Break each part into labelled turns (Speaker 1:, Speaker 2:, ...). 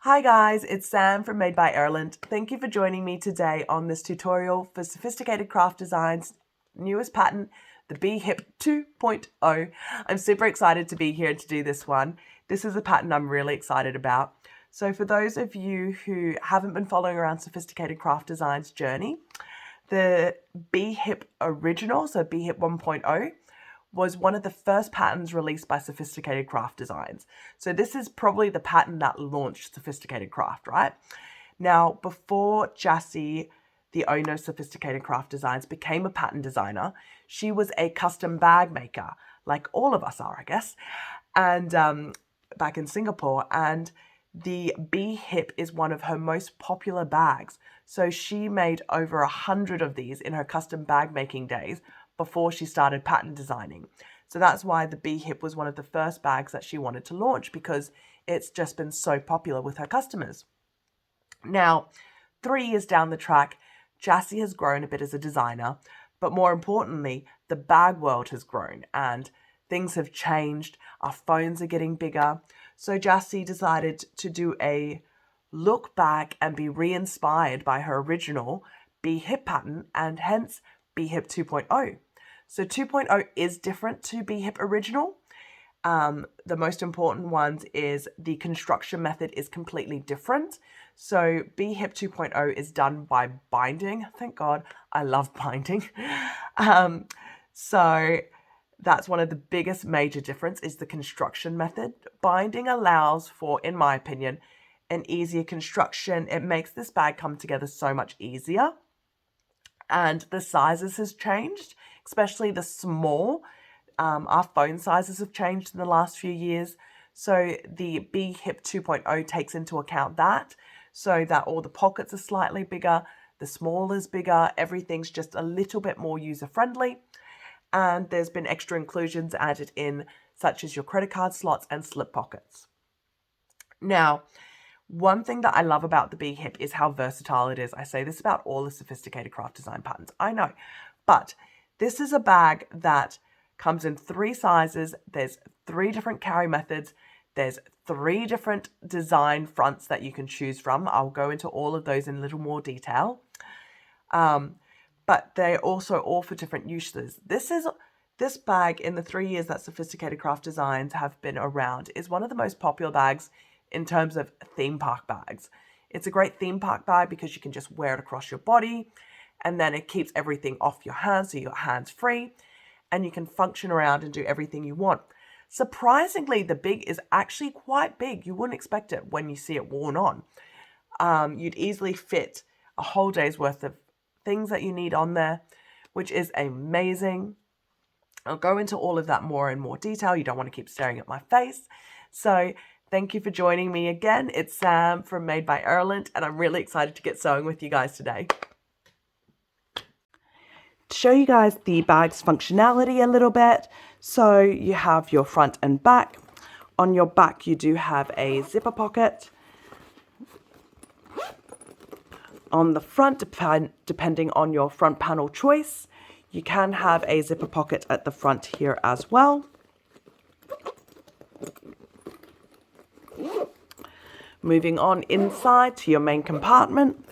Speaker 1: Hi guys, it's Sam from Made by Ireland. Thank you for joining me today on this tutorial for Sewfisticated Craft Designs' newest pattern, the B-Hip 2.0. I'm super excited to be here to do this one. This is a pattern I'm really excited about. So for those of you who haven't been following around Sewfisticated Craft Designs' journey, the B-Hip original, so B-Hip 1.0, was one of the first patterns released by Sewfisticated Craft Designs. So this is probably the pattern that launched Sewfisticated Craft, right? Now, before Jassy, the owner of Sewfisticated Craft Designs, became a pattern designer, she was a custom bag maker, like all of us are, I guess, and back in Singapore. And the B-Hip is one of her most popular bags. So she made over 100 of these in her custom bag making days before she started pattern designing. So that's why the B-Hip was one of the first bags that she wanted to launch, because it's just been so popular with her customers. Now, 3 years down the track, Jassy has grown a bit as a designer, but more importantly, the bag world has grown and things have changed. Our phones are getting bigger. So Jassy decided to do a look back and be re-inspired by her original B-Hip pattern, and hence B-Hip 2.0. So 2.0 is different to B-Hip original. The most important ones is the construction method is completely different. So B-Hip 2.0 is done by binding. Thank God, I love binding. So that's one of the biggest major difference is the construction method. Binding allows for, in my opinion, an easier construction. It makes this bag come together so much easier. And the sizes has changed, especially the small. Our phone sizes have changed in the last few years. So the B-Hip 2.0 takes into account that, so that all the pockets are slightly bigger, the small is bigger, everything's just a little bit more user-friendly. And there's been extra inclusions added in, such as your credit card slots and slip pockets. Now, one thing that I love about the B-Hip is how versatile it is. I say this about all the Sewfisticated Craft Design patterns, I know. But this is a bag that comes in 3 sizes. There's 3 different carry methods. There's 3 different design fronts that you can choose from. I'll go into all of those in a little more detail. But they're also all for different uses. This bag, in the 3 years that Sewfisticated Craft Designs have been around, is one of the most popular bags in terms of theme park bags. It's a great theme park bag because you can just wear it across your body, and then it keeps everything off your hands, so you're hands free, and you can function around and do everything you want. Surprisingly, the big is actually quite big. You wouldn't expect it when you see it worn on. You'd easily fit a whole day's worth of things that you need on there, which is amazing. I'll go into all of that more in more detail. You don't want to keep staring at my face. So thank you for joining me again. It's Sam from Made by Ireland, and I'm really excited to get sewing with you guys today. To show you guys the bag's functionality a little bit, so you have your front and back. On your back, you do have a zipper pocket. On the front, depending on your front panel choice, you can have a zipper pocket at the front here as well. Moving on inside to your main compartment.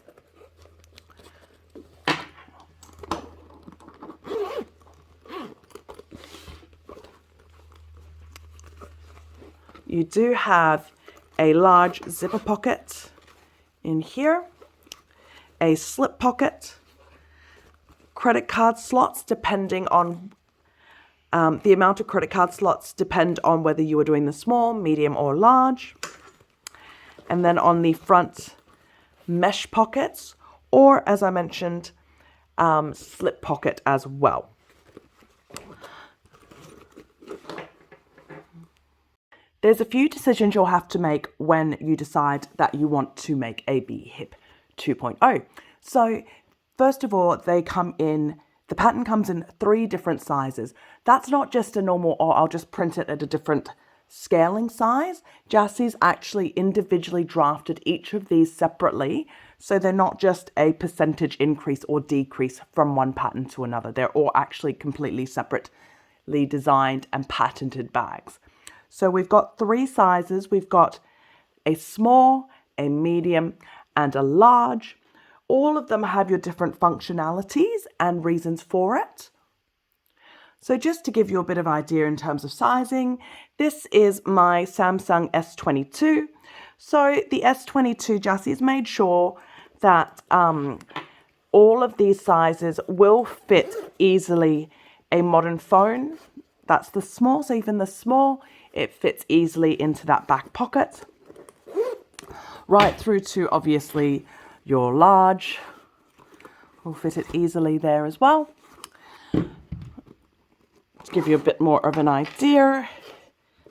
Speaker 1: You do have a large zipper pocket in here, a slip pocket, credit card slots, depending on the amount of credit card slots depend on whether you are doing the small, medium, or large. And then on the front, mesh pockets, or as I mentioned, slip pocket as well. There's a few decisions you'll have to make when you decide that you want to make a B-Hip 2.0. So first of all, the pattern comes in 3 different sizes. That's not just a normal, or I'll just print it at a different scaling size. Jassy's actually individually drafted each of these separately, so they're not just a percentage increase or decrease from one pattern to another. They're all actually completely separately designed and patented bags. So we've got 3 sizes. We've got a small, a medium, and a large. All of them have your different functionalities and reasons for it. So just to give you a bit of idea in terms of sizing, this is my Samsung S22. So the S22 Jassy has made sure that all of these sizes will fit easily a modern phone. That's the small, so even the small, it fits easily into that back pocket. Right through to obviously your large will fit it easily there as well. To give you a bit more of an idea,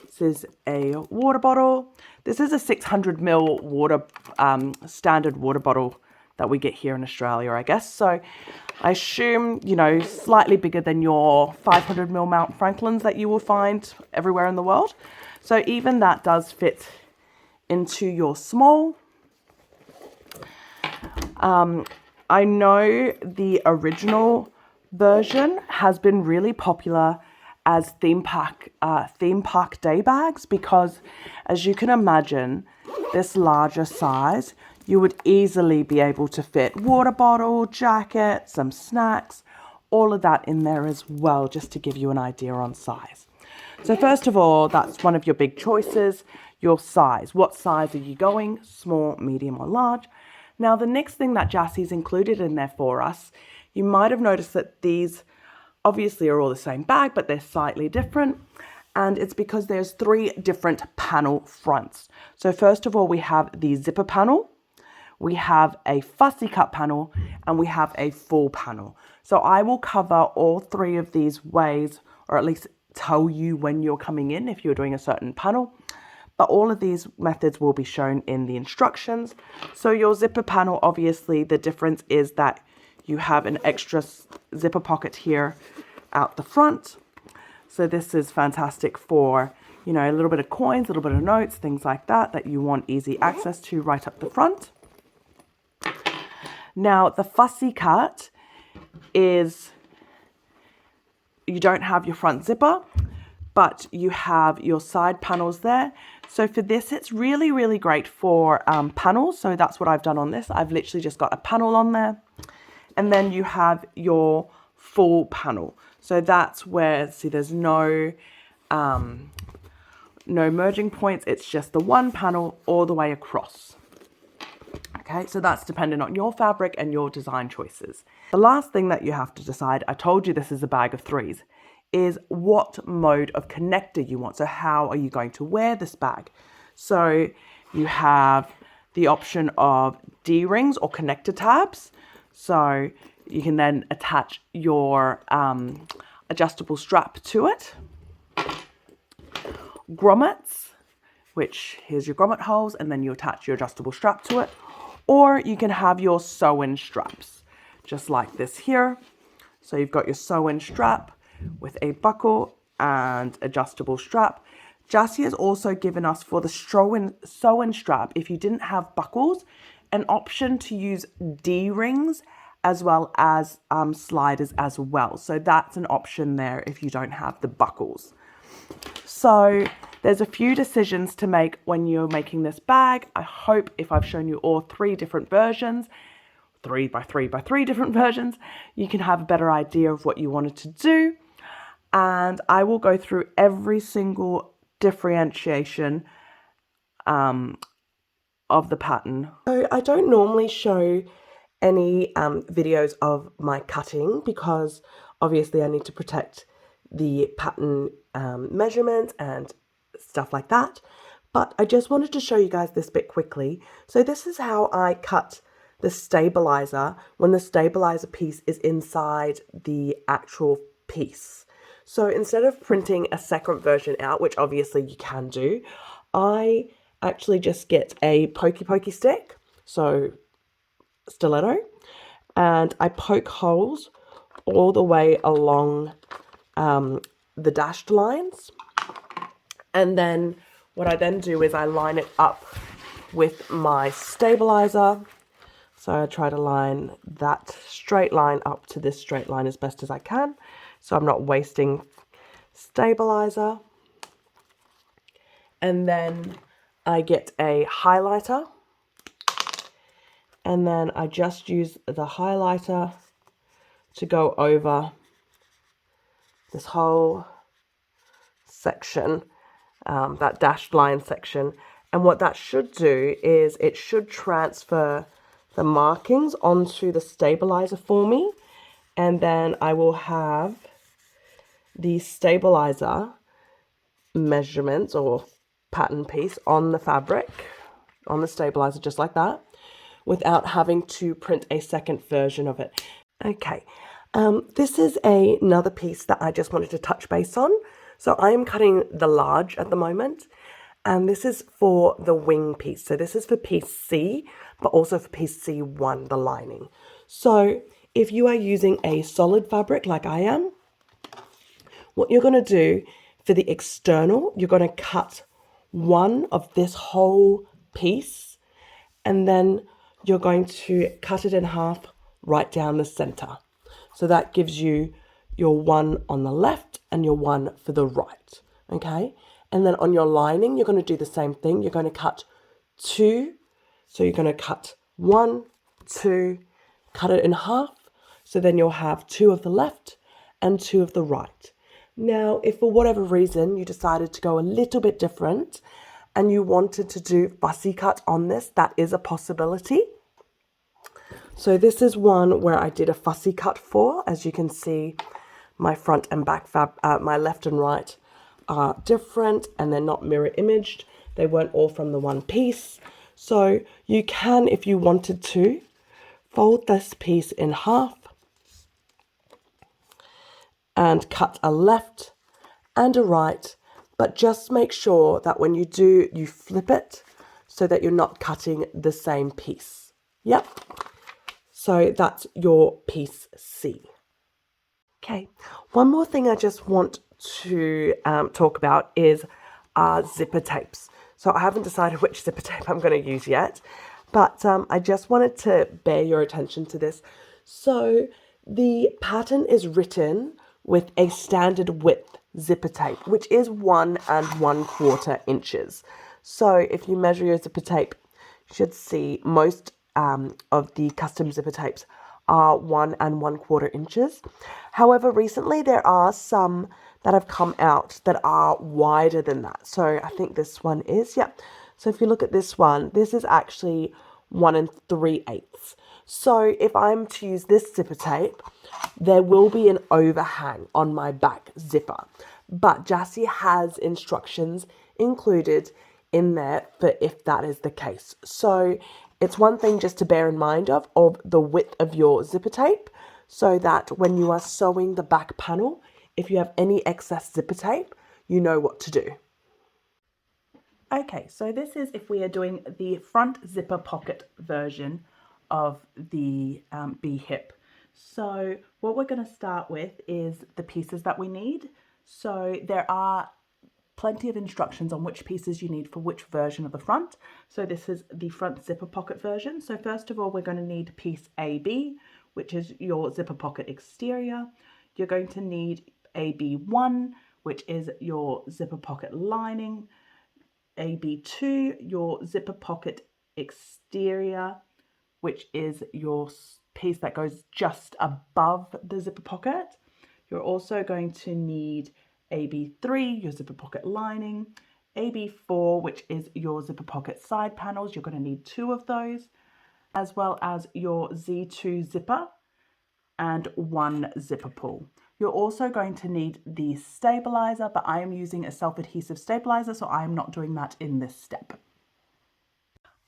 Speaker 1: this is a water bottle. This is a 600 ml water, standard water bottle that we get here in Australia, I guess. So I assume, you know, slightly bigger than your 500 ml Mount Franklins that you will find everywhere in the world. So even that does fit into your small. I know the original version has been really popular as theme park day bags because, as you can imagine, this larger size, you would easily be able to fit water bottle, jacket, some snacks, all of that in there as well, just to give you an idea on size. So first of all, that's one of your big choices, your size. What size are you going? Small, medium, or large? Now, the next thing that Jassy's included in there for us, you might have noticed that these obviously are all the same bag, but they're slightly different. And it's because there's 3 different panel fronts. So first of all, we have the zipper panel, we have a fussy cut panel, and we have a full panel. So I will cover all 3 of these ways, or at least tell you when you're coming in if you're doing a certain panel. But all of these methods will be shown in the instructions. So your zipper panel, obviously, the difference is that you have an extra zipper pocket here out the front. So this is fantastic for, you know, a little bit of coins, a little bit of notes, things like that, that you want easy access to right up the front. Now, the fussy cut is, you don't have your front zipper, but you have your side panels there. So for this, it's really, really great for panels. So that's what I've done on this. I've literally just got a panel on there. And then you have your full panel. So that's where, see, there's no merging points. It's just the one panel all the way across. Okay, so that's dependent on your fabric and your design choices. The last thing that you have to decide, I told you this is a bag of 3s, is what mode of connector you want. So how are you going to wear this bag? So you have the option of D-rings or connector tabs. So you can then attach your adjustable strap to it. Grommets, which here's your grommet holes, and then you attach your adjustable strap to it. Or you can have your sew-in straps, just like this here. So you've got your sew-in strap with a buckle and adjustable strap. Jassy has also given us for the sew-in strap, if you didn't have buckles, an option to use D-rings as well as sliders as well. So that's an option there if you don't have the buckles. So there's a few decisions to make when you're making this bag. I hope if I've shown you all 3 different versions, 3 by 3 by 3 different versions, you can have a better idea of what you wanted to do. And I will go through every single differentiation of the pattern. So I don't normally show any videos of my cutting because obviously I need to protect the pattern measurements and stuff like that. But I just wanted to show you guys this bit quickly. So this is how I cut the stabilizer when the stabilizer piece is inside the actual piece. So instead of printing a second version out, which obviously you can do, I actually just get a pokey stick, so stiletto, and I poke holes all the way along the dashed lines. And then what I then do is I line it up with my stabilizer. So I try to line that straight line up to this straight line as best as I can, so I'm not wasting stabilizer. And then I get a highlighter And then I just use the highlighter to go over this whole section, that dashed line section. And what that should do is it should transfer the markings onto the stabilizer for me. And then I will have the stabilizer measurements or pattern piece on the fabric, on the stabilizer, just like that, without having to print a second version of it. Okay, this is another piece that I just wanted to touch base on. So I am cutting the large at the moment, and this is for the wing piece. So this is for piece C, but also for piece C1, the lining. So if you are using a solid fabric like I am, what you're going to do for the external, you're going to cut one of this whole piece, and then you're going to cut it in half right down the center. So that gives you your one on the left and your one for the right, okay? And then on your lining, you're going to do the same thing. You're going to cut two. So you're going to cut 1, 2, cut it in half. So then you'll have 2 of the left and 2 of the right. Now, if for whatever reason you decided to go a little bit different and you wanted to do fussy cut on this, that is a possibility. So this is one where I did a fussy cut for. As you can see, my front and back my left and right are different and they're not mirror imaged. They weren't all from the one piece. So you can, if you wanted to, fold this piece in half and cut a left and a right, but just make sure that when you do, you flip it so that you're not cutting the same piece. Yep. So that's your piece C. Okay, one more thing I just want to talk about is zipper tapes. So I haven't decided which zipper tape I'm going to use yet, but I just wanted to bear your attention to this. So the pattern is written with a standard width zipper tape, which is 1 1/4 inches. So if you measure your zipper tape, you should see most of the custom zipper tapes are 1 1/4 inches. However, recently there are some that have come out that are wider than that. So I think this one is, yeah. So if you look at this one, this is actually 1 3/8. So if I'm to use this zipper tape, there will be an overhang on my back zipper. But Jassy has instructions included in there for if that is the case. So it's one thing just to bear in mind of the width of your zipper tape, so that when you are sewing the back panel, if you have any excess zipper tape, you know what to do. Okay, so this is if we are doing the front zipper pocket version of the B-hip. So what we're going to start with is the pieces that we need. So there are plenty of instructions on which pieces you need for which version of the front. So this is the front zipper pocket version. So first of all, we're going to need piece AB, which is your zipper pocket exterior. You're going to need AB1, which is your zipper pocket lining. AB2, your zipper pocket exterior, which is your piece that goes just above the zipper pocket. You're also going to need AB3, your zipper pocket lining, AB4, which is your zipper pocket side panels. You're going to need 2 of those, as well as your Z2 zipper and 1 zipper pull. You're also going to need the stabilizer, but I am using a self-adhesive stabilizer, so I am not doing that in this step.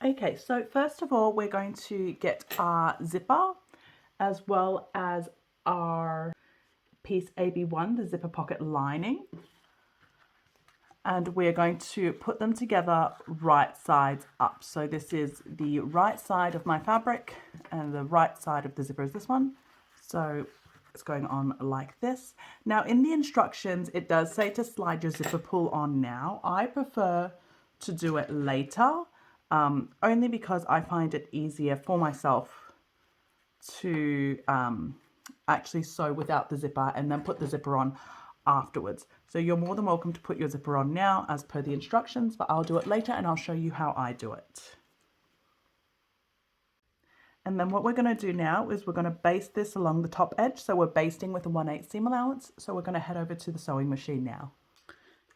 Speaker 1: Okay, so first of all, we're going to get our zipper as well as our piece AB1, the zipper pocket lining. And we're going to put them together right sides up. So this is the right side of my fabric and the right side of the zipper is this one. So it's going on like this. Now in the instructions, it does say to slide your zipper pull on now. I prefer to do it later, only because I find it easier for myself to actually sew without the zipper and then put the zipper on afterwards. So you're more than welcome to put your zipper on now as per the instructions, but I'll do it later and I'll show you how I do it.
Speaker 2: And then what we're going to do now is we're going to baste this along the top edge. So we're basting with a 1/8 seam allowance. So we're going to head over to the sewing machine now.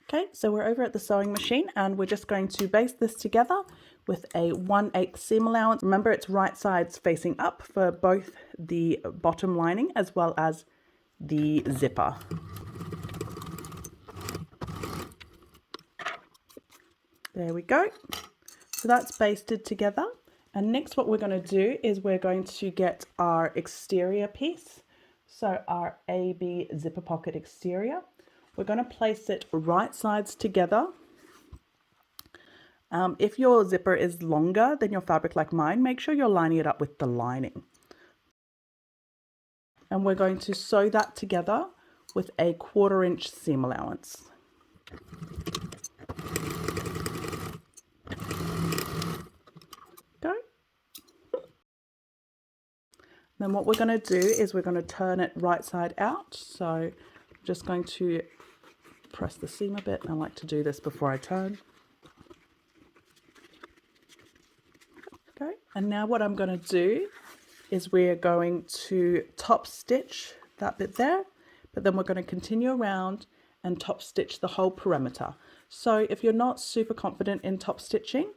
Speaker 2: Okay, so we're over at the sewing machine and we're just going to baste this together with a 1/8 seam allowance. Remember, it's right sides facing up for both the bottom lining as well as the zipper. There we go. So that's basted together. And next what we're going to do is we're going to get our exterior piece. So our AB zipper pocket exterior. We're going to place it right sides together. If your zipper is longer than your fabric like mine, make sure you're lining it up with the lining. And we're going to sew that together with a 1/4 inch seam allowance. Go. Then what we're going to do is we're going to turn it right side out. So I'm just going to press the seam a bit. I like to do this before I turn. Okay, and now what I'm going to do is we're going to top stitch that bit there, but then we're going to continue around and top stitch the whole perimeter. So if you're not super confident in top stitching,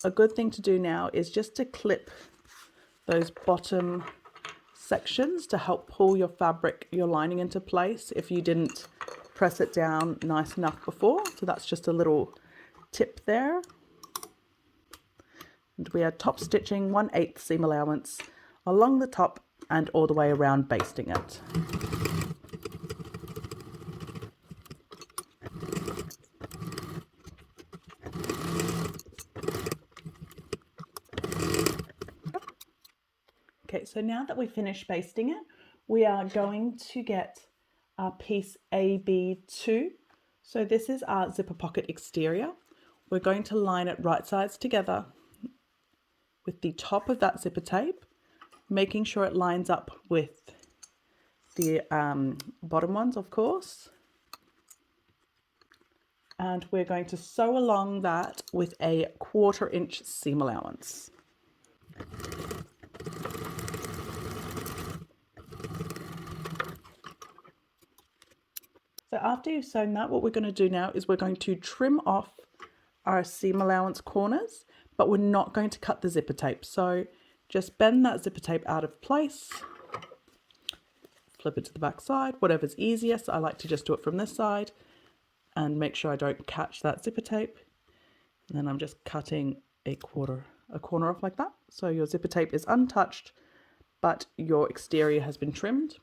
Speaker 2: a good thing to do now is just to clip those bottom sections to help pull your fabric, your lining into place if you didn't press it down nice enough before. So that's just a little tip there. And we are top stitching 1/8 seam allowance along the top and all the way around, basting it. Okay, so now that we've finished basting it, we are going to get our piece AB2. So this is our zipper pocket exterior. We're going to line it right sides together with the top of that zipper tape, making sure it lines up with the bottom ones, of course. And we're going to sew along that with a 1/4 inch seam allowance. So after you've sewn that, what we're going to do now is we're going to trim off our seam allowance corners, but we're not going to cut the zipper tape. So just bend that zipper tape out of place, flip it to the back side, whatever's easiest. I like to just do it from this side and make sure I don't catch that zipper tape. And then I'm just cutting a corner off like that. So your zipper tape is untouched, but your exterior has been trimmed.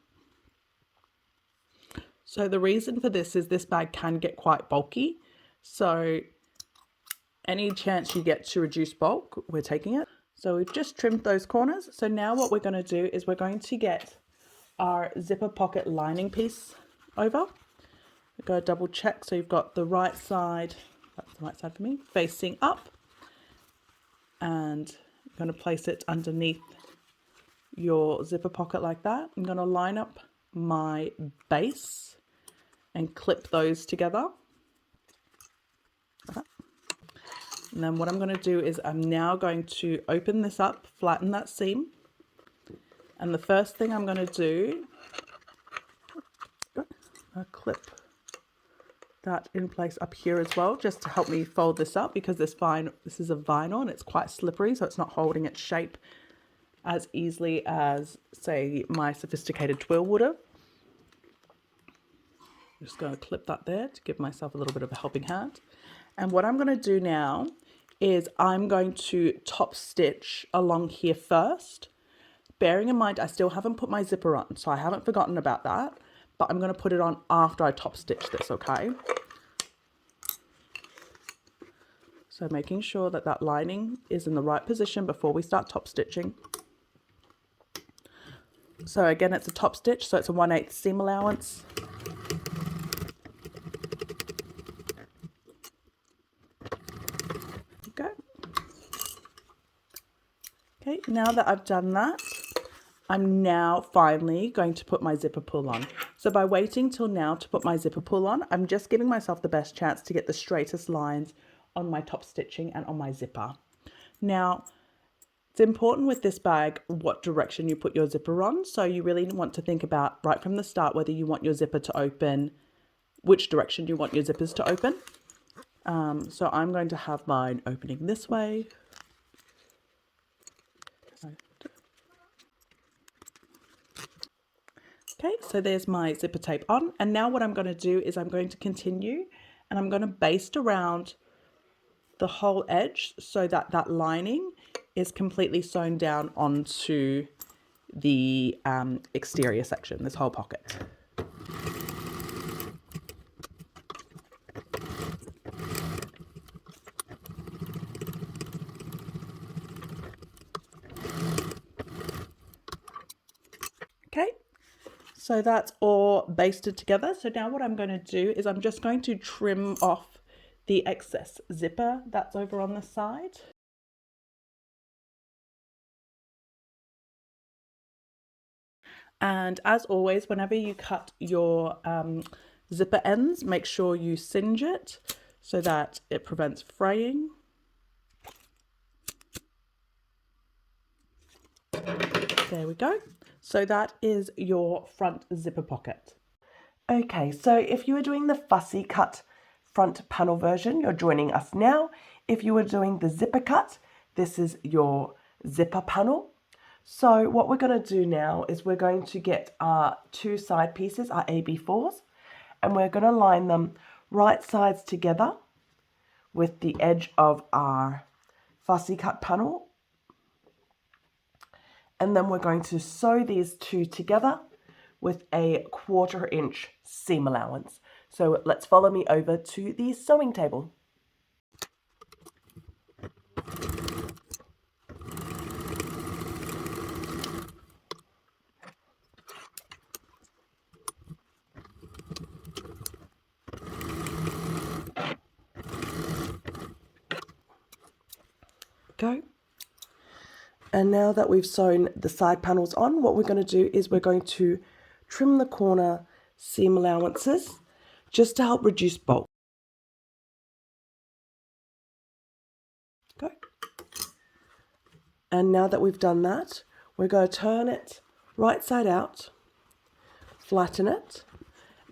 Speaker 2: So the reason for this is this bag can get quite bulky. So any chance you get to reduce bulk, we're taking it. So we've just trimmed those corners. So now what we're going to do is we're going to get our zipper pocket lining piece over. We're going to double check. So you've got the right side, that's the right side for me, facing up. And I'm going to place it underneath your zipper pocket like that. I'm going to line up my base and clip those together. And then what I'm going to do is I'm now going to open this up, flatten that seam. And the first thing I'm going to do, I'll clip that in place up here as well, just to help me fold this up, because this is a vinyl and it's quite slippery, so it's not holding its shape as easily as, say, my sophisticated twill would have. I'm just going to clip that there to give myself a little bit of a helping hand. And what I'm going to do now is I'm going to top stitch along here first, bearing in mind I still haven't put my zipper on, so I haven't forgotten about that, but I'm going to put it on after I top stitch this, okay? So making sure that that lining is in the right position before we start top stitching. So again, it's a top stitch, so it's a 1/8 seam allowance. Okay, now that I've done that, I'm now finally going to put my zipper pull on. So by waiting till now to put my zipper pull on, I'm just giving myself the best chance to get the straightest lines on my top stitching and on my zipper. Now, it's important with this bag what direction you put your zipper on. So you really want to think about right from the start whether you want your zipper to open, which direction you want your zippers to open. So I'm going to have mine opening this way. Okay, so there's my zipper tape on. And now what I'm going to do is I'm going to continue and I'm going to baste around the whole edge so that that lining is completely sewn down onto the exterior section, this whole pocket. Okay, so that's all basted together. So now what I'm going to do is I'm just going to trim off the excess zipper that's over on the side. And as always, whenever you cut your zipper ends, make sure you singe it so that it prevents fraying. There we go. So that is your front zipper pocket.
Speaker 1: Okay, so if you were doing the Fussy Cut Front panel version, you're joining us now. If you were doing the zipper cut, this is your zipper panel. So what we're going to do now is we're going to get our two side pieces, our AB4s, and we're going to line them right sides together with the edge of our Fussy Cut panel. And then we're going to sew these two together with a 1/4 inch seam allowance. So let's follow me over to the sewing table. Go. And now that we've sewn the side panels on, what we're going to do is we're going to trim the corner seam allowances just to help reduce bulk. Go. And now that we've done that, we're going to turn it right side out, flatten it,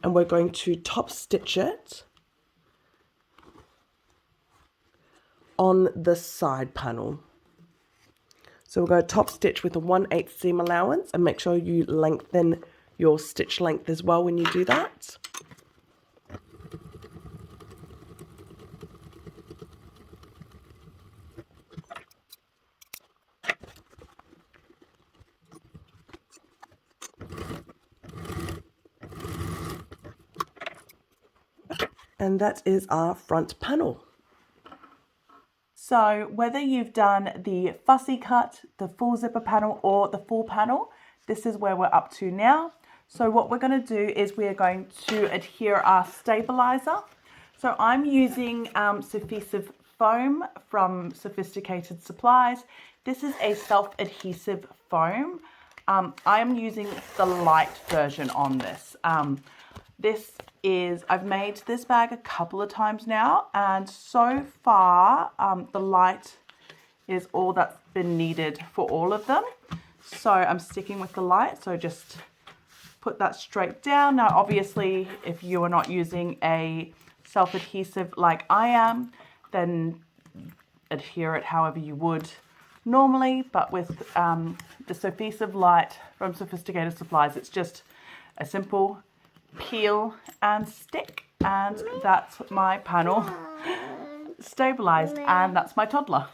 Speaker 1: and we're going to top stitch it on the side panel. So we're going to top stitch with a 1/8 seam allowance and make sure you lengthen your stitch length as well when you do that. And that is our front panel. So whether you've done the fussy cut, the full zipper panel or the full panel, this is where we're up to now. So what we're going to do is we are going to adhere our stabiliser. So I'm using Sewfisticated foam from Sewfisticated Supplies. This is a self-adhesive foam. I am using the light version on this. I've made this bag a couple of times now, and so far the light is all that's been needed for all of them. So I'm sticking with the light, so just put that straight down. Now obviously if you are not using a self-adhesive like I am, then adhere it however you would normally, but with the Sewfisticated light from Sewfisticated Supplies, it's just a simple peel and stick, and that's my panel stabilized, and that's my toddler.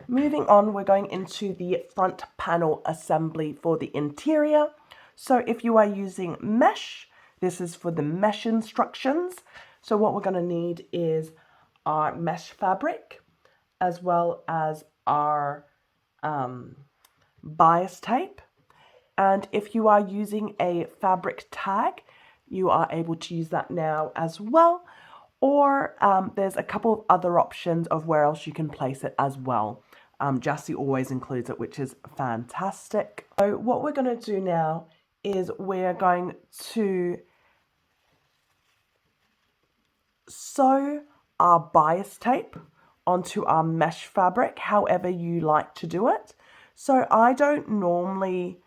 Speaker 1: Moving on, we're going into the front panel assembly for the interior. So if you are using mesh, this is for the mesh instructions. So what we're going to need is our mesh fabric as well as our bias tape. And if you are using a fabric tag, you are able to use that now as well. Or there's a couple of other options of where else you can place it as well. Jessie always includes it, which is fantastic. So what we're going to do now is we're going to sew our bias tape onto our mesh fabric however you like to do it. So I don't normally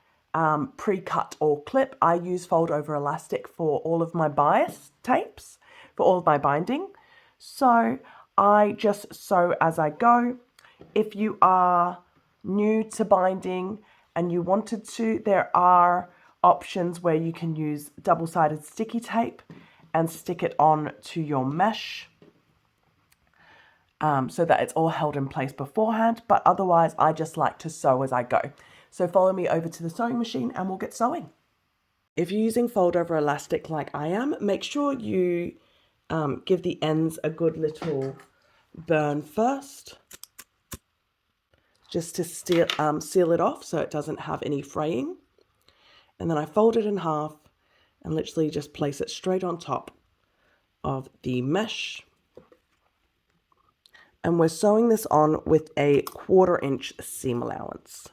Speaker 1: pre-cut or clip. I use fold over elastic for all of my bias tapes, for all of my binding. So I just sew as I go. If you are new to binding and you wanted to, there are options where you can use double-sided sticky tape and stick it on to your mesh so that it's all held in place beforehand. But otherwise, I just like to sew as I go. So follow me over to the sewing machine and we'll get sewing. If you're using fold over elastic like I am, make sure you give the ends a good little burn first, just to seal it off so it doesn't have any fraying. And then I fold it in half and literally just place it straight on top of the mesh. And we're sewing this on with a 1/4 inch seam allowance.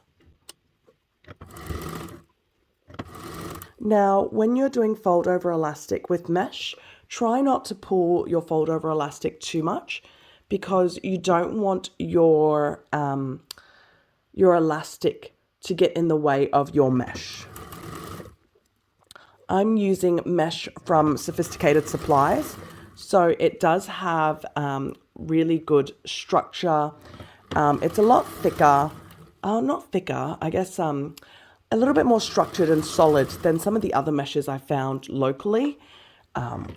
Speaker 1: Now, when you're doing fold over elastic with mesh, try not to pull your fold over elastic too much because you don't want your elastic to get in the way of your mesh. I'm using mesh from Sewfisticated Supplies, so it does have really good structure. It's a lot thicker, not thicker, I guess a little bit more structured and solid than some of the other meshes I found locally,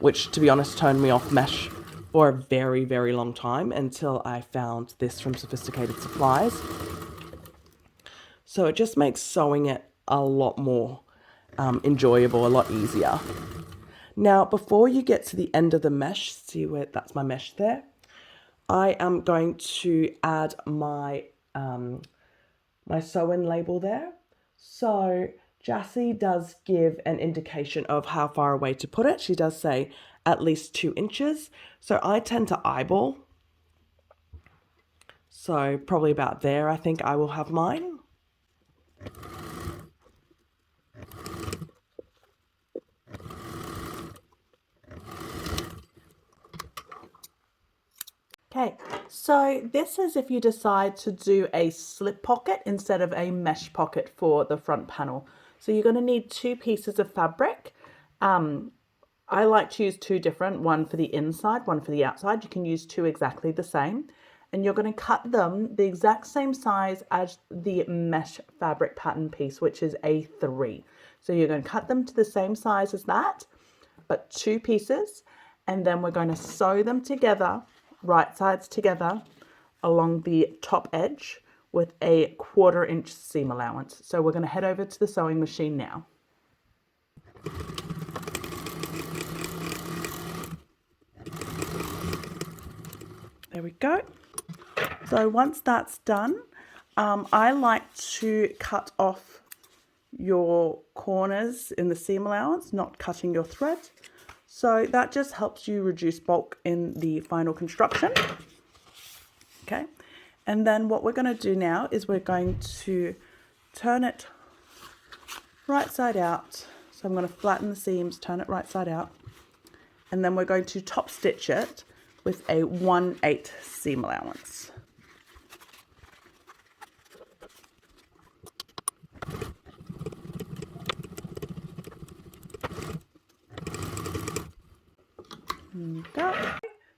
Speaker 1: which to be honest turned me off mesh for a very, very long time until I found this from Sewfisticated Supplies. So it just makes sewing it a lot more enjoyable, a lot easier. Now, before you get to the end of the mesh, see where that's my mesh there, I am going to add my my sew-in label there. So Jassy does give an indication of how far away to put it. She does say at least 2 inches. So I tend to eyeball. So probably about there, I think I will have mine.
Speaker 2: Okay, so this is if you decide to do a slip pocket instead of a mesh pocket for the front panel. So you're going to need 2 pieces of fabric. I like to use 2 different, one for the inside, one for the outside. You can use 2 exactly the same. And you're going to cut them the exact same size as the mesh fabric pattern piece, which is A3. So you're going to cut them to the same size as that, but 2 pieces. And then we're going to sew them together, right sides together, along the top edge with a 1/4 inch seam allowance. So we're going to head over to the sewing machine now. There we go. So once that's done, I like to cut off your corners in the seam allowance, not cutting your thread. So that just helps you reduce bulk in the final construction. Okay, and then what we're going to do now is we're going to turn it right side out. So I'm going to flatten the seams, turn it right side out, and then we're going to top stitch it with a 1/8 seam allowance. Go.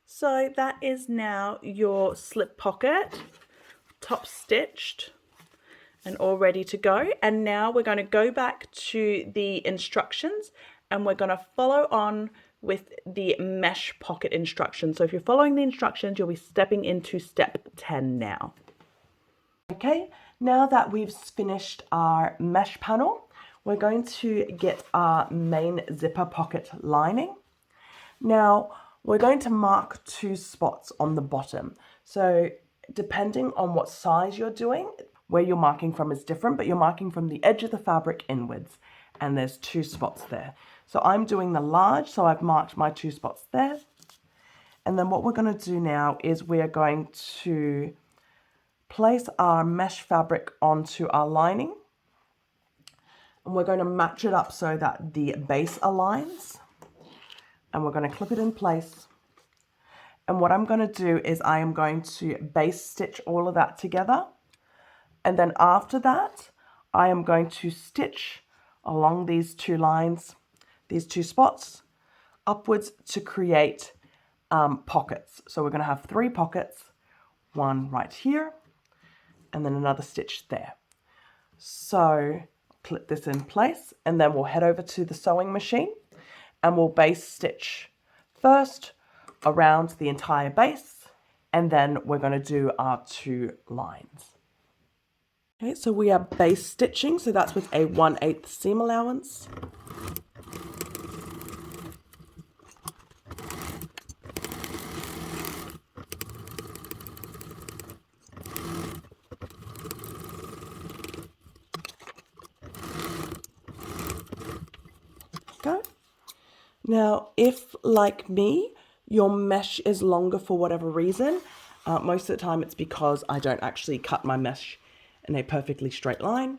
Speaker 2: So that is now your slip pocket, top stitched and all ready to go. And now we're going to go back to the instructions and we're going to follow on with the mesh pocket instructions. So if you're following the instructions, you'll be stepping into step 10 now.
Speaker 1: Okay, now that we've finished our mesh panel, we're going to get our main zipper pocket lining. Now, we're going to mark 2 spots on the bottom. So depending on what size you're doing, where you're marking from is different, but you're marking from the edge of the fabric inwards, and there's 2 spots there. So I'm doing the large, so I've marked my 2 spots there. And then what we're going to do now is we're going to place our mesh fabric onto our lining. And we're going to match it up so that the base aligns. And we're going to clip it in place. And what I'm going to do is I am going to base stitch all of that together. And then after that, I am going to stitch along these two lines, these two spots, upwards to create pockets. So we're going to have 3 pockets, one right here, and then another stitch there. So clip this in place, and then we'll head over to the sewing machine and we'll base stitch first around the entire base, and then we're going to do our 2 lines. Okay, so we are base stitching, so that's with a 1/8 seam allowance. Go. Now, if like me, your mesh is longer for whatever reason, most of the time it's because I don't actually cut my mesh in a perfectly straight line,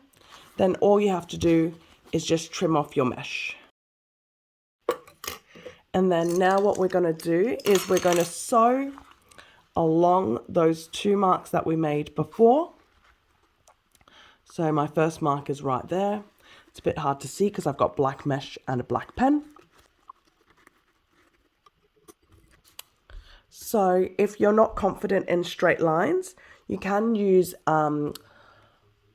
Speaker 1: then all you have to do is just trim off your mesh. And then now what we're going to do is we're going to sew along those 2 marks that we made before. So my first mark is right there. It's a bit hard to see because I've got black mesh and a black pen. So if you're not confident in straight lines, you can use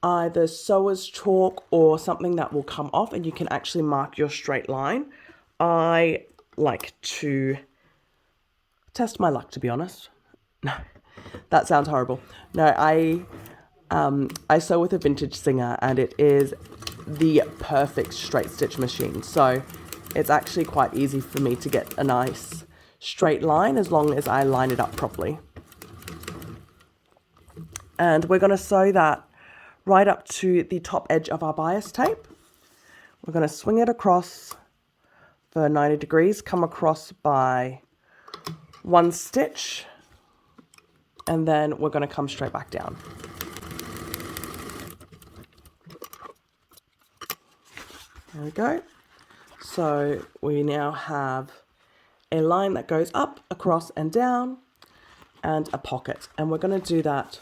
Speaker 1: either sewer's chalk or something that will come off and you can actually mark your straight line. I like to test my luck, to be honest. No, that sounds horrible. No, I sew with a Vintage Singer and it is the perfect straight stitch machine. So it's actually quite easy for me to get a nice straight line as long as I line it up properly. And we're going to sew that right up to the top edge of our bias tape. We're going to swing it across for 90 degrees, come across by 1 stitch, and then we're going to come straight back down. There we go. So we now have a line that goes up, across and down, and a pocket. And we're going to do that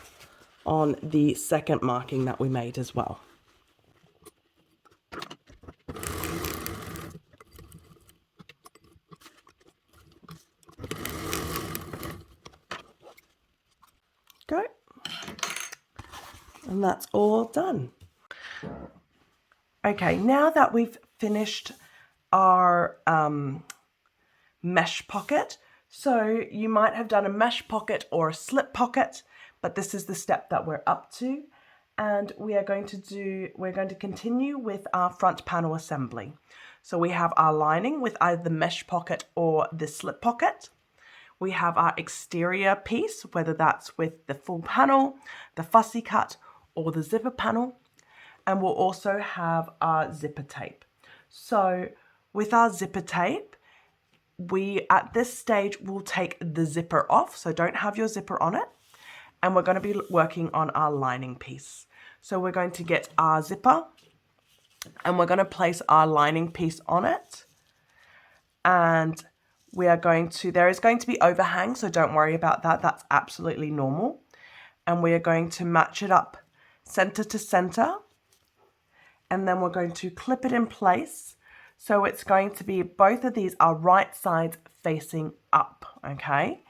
Speaker 1: on the second marking that we made as well. Go. And that's all done. Okay, now that we've finished our mesh pocket, so you might have done a mesh pocket or a slip pocket, but this is the step that we're up to, and we're going to continue with our front panel assembly. So we have our lining with either the mesh pocket or the slip pocket. We have our exterior piece, whether that's with the full panel, the fussy cut, or the zipper panel. And we'll also have our zipper tape. So with our zipper tape, we at this stage will take the zipper off, so don't have your zipper on it. And we're going to be working on our lining piece. So we're going to get our zipper and we're going to place our lining piece on it. And we are going to, there is going to be overhang, so don't worry about that. That's absolutely normal. And we are going to match it up center to center. And then we're going to clip it in place. So it's going to be, both of these are right sides facing up, okay?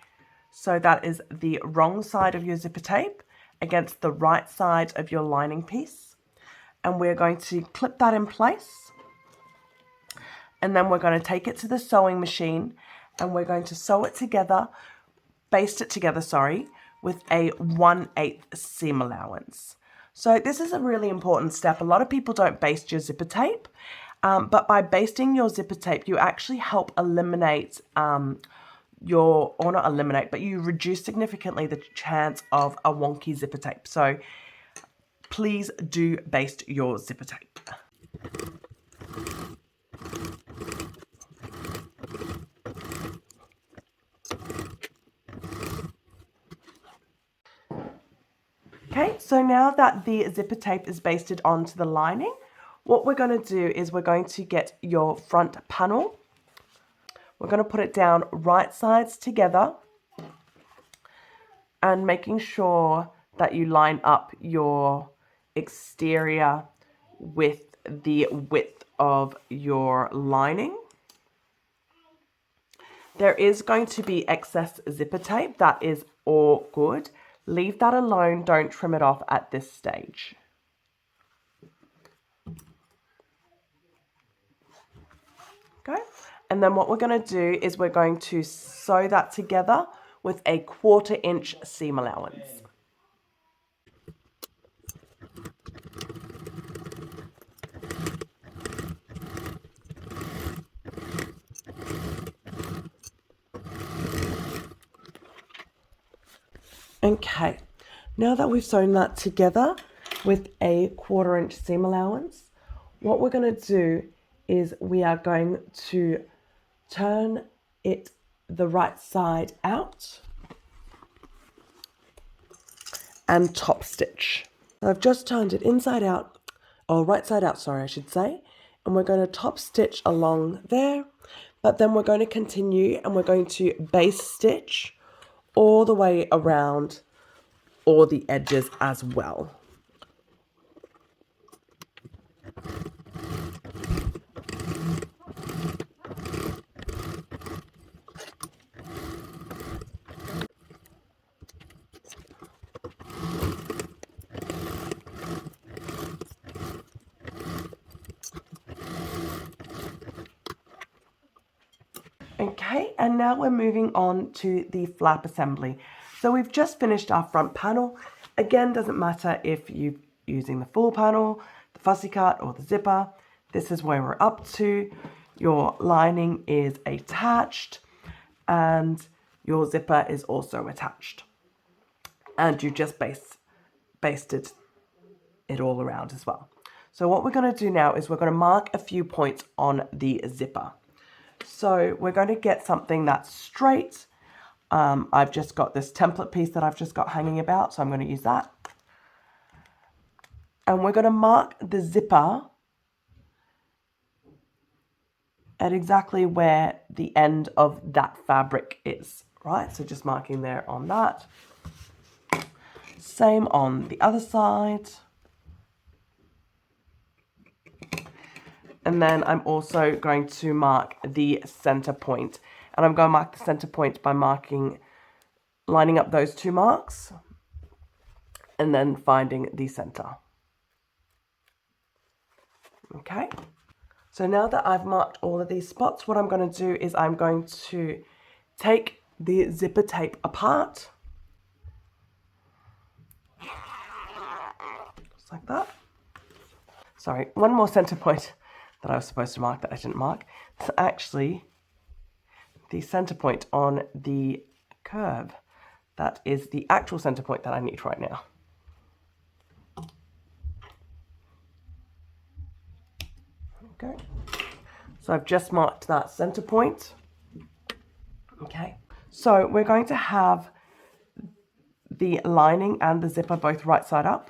Speaker 1: So that is the wrong side of your zipper tape against the right side of your lining piece. And we're going to clip that in place. And then we're going to take it to the sewing machine and we're going to sew it together, baste it together, sorry, with a 1/8 seam allowance. So this is a really important step. A lot of people don't baste your zipper tape, but by basting your zipper tape, you actually help eliminate or not eliminate, but you reduce significantly the chance of a wonky zipper tape. So please do baste your zipper tape. Okay, so now that the zipper tape is basted onto the lining, what we're going to do is we're going to get your front panel. We're going to put it down right sides together and making sure that you line up your exterior with the width of your lining. There is going to be excess zipper tape. That is all good. Leave that alone. Don't trim it off at this stage. Okay. And then what we're going to do is we're going to sew that together with a 1/4 inch seam allowance. Okay, now that we've sewn that together with a 1/4 inch seam allowance, what we're going to do is we are going to turn it the right side out and top stitch. I've just turned it inside out, or right side out, sorry, I should say, and we're going to top stitch along there, but then we're going to continue and we're going to base stitch all the way around all the edges as well. Okay, and now we're moving on to the flap assembly. So we've just finished our front panel. Again, doesn't matter if you're using the full panel, the fussy cut, or the zipper. This is where we're up to. Your lining is attached and your zipper is also attached. And you just basted it all around as well. So what we're going to do now is we're going to mark a few points on the zipper. So we're going to get something that's straight. I've just got this template piece that I've just got hanging about, so I'm going to use that. And we're going to mark the zipper at exactly where the end of that fabric is, right? So just marking there on that. Same on the other side. And then I'm also going to mark the center point. And I'm going to mark the center point by lining up those two marks and then finding the center. Okay. So now that I've marked all of these spots, what I'm going to do is I'm going to take the zipper tape apart. Just like that. Sorry, one more center point that I was supposed to mark that I didn't mark. It's actually the center point on the curve. That is the actual center point that I need right now. Okay, so I've just marked that center point. Okay, so we're going to have the lining and the zipper both right side up.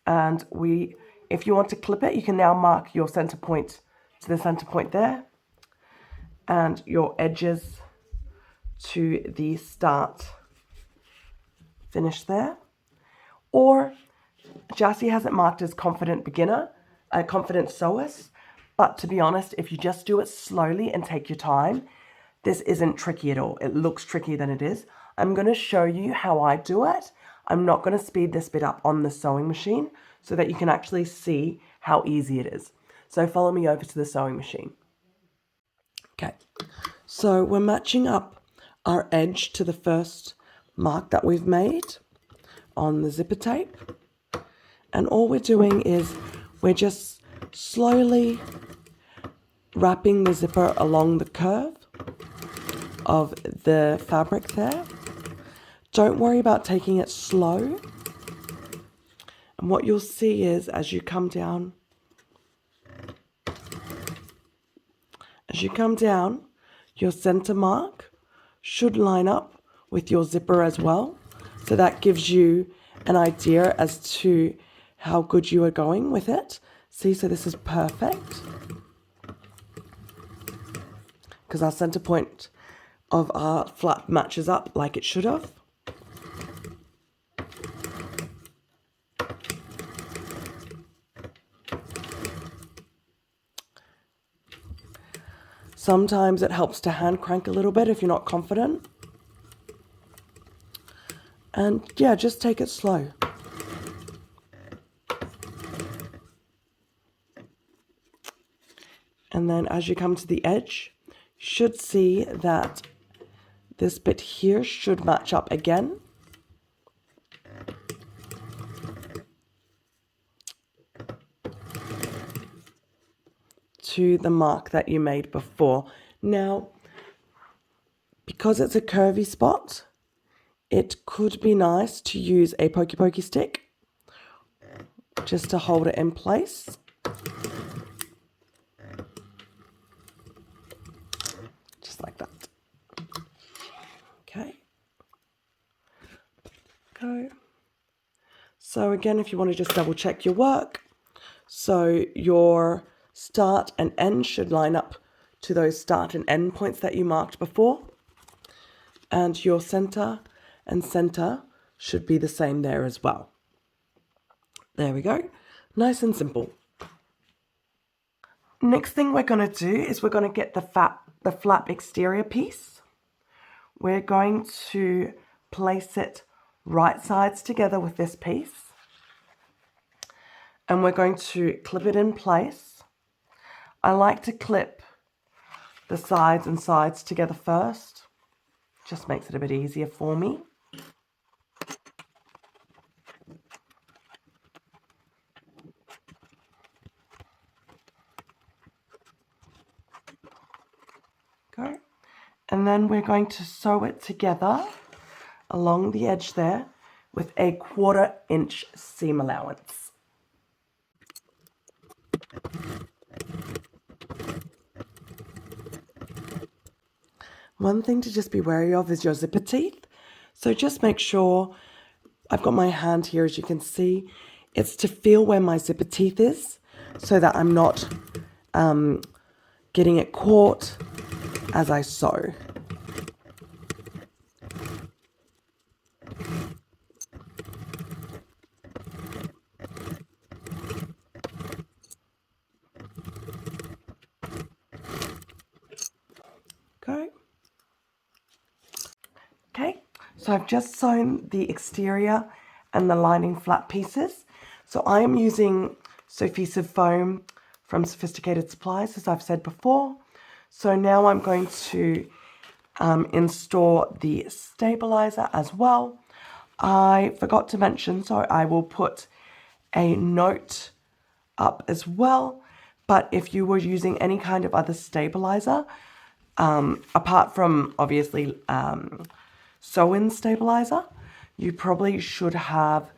Speaker 1: And if you want to clip it, you can now mark your center point to the center point there and your edges to the start finish there. Or Jassy has it marked as confident beginner, a confident sewist, but to be honest, if you just do it slowly and take your time, this isn't tricky at all. It looks trickier than it is. I'm going to show you how I do it. I'm not going to speed this bit up on the sewing machine so that you can actually see how easy it is. So follow me over to the sewing machine. Okay, so we're matching up our edge to the first mark that we've made on the zipper tape. And all we're doing is we're just slowly wrapping the zipper along the curve of the fabric there. Don't worry about taking it slow. And what you'll see is as you come down, your center mark should line up with your zipper as well. So that gives you an idea as to how good you are going with it. See, so this is perfect. Because our center point of our flap matches up like it should have. Sometimes it helps to hand crank a little bit if you're not confident. And yeah, just take it slow. And then as you come to the edge, you should see that this bit here should match up again. To the mark that you made before. Now, because it's a curvy spot, it could be nice to use a pokey stick just to hold it in place. Just like that. Okay. Go. So again, if you want to just double check your work, so your start and end should line up to those start and end points that you marked before. And your center and center should be the same there as well. There we go. Nice and simple. Next thing we're going to do is we're going to get the flap exterior piece. We're going to place it right sides together with this piece. And we're going to clip it in place. I like to clip the sides and sides together first. Just makes it a bit easier for me. Go. And then we're going to sew it together along the edge there with a 1/4 inch seam allowance. One thing to just be wary of is your zipper teeth. So just make sure, I've got my hand here as you can see, it's to feel where my zipper teeth is so that I'm not getting it caught as I sew. Okay, so I've just sewn the exterior and the lining flap pieces. So I am using Sewfisticated foam from Sewfisticated Supplies, as I've said before. So now I'm going to install the stabilizer as well. I forgot to mention, so I will put a note up as well. But if you were using any kind of other stabilizer, apart from obviously sew-in stabilizer, you probably should have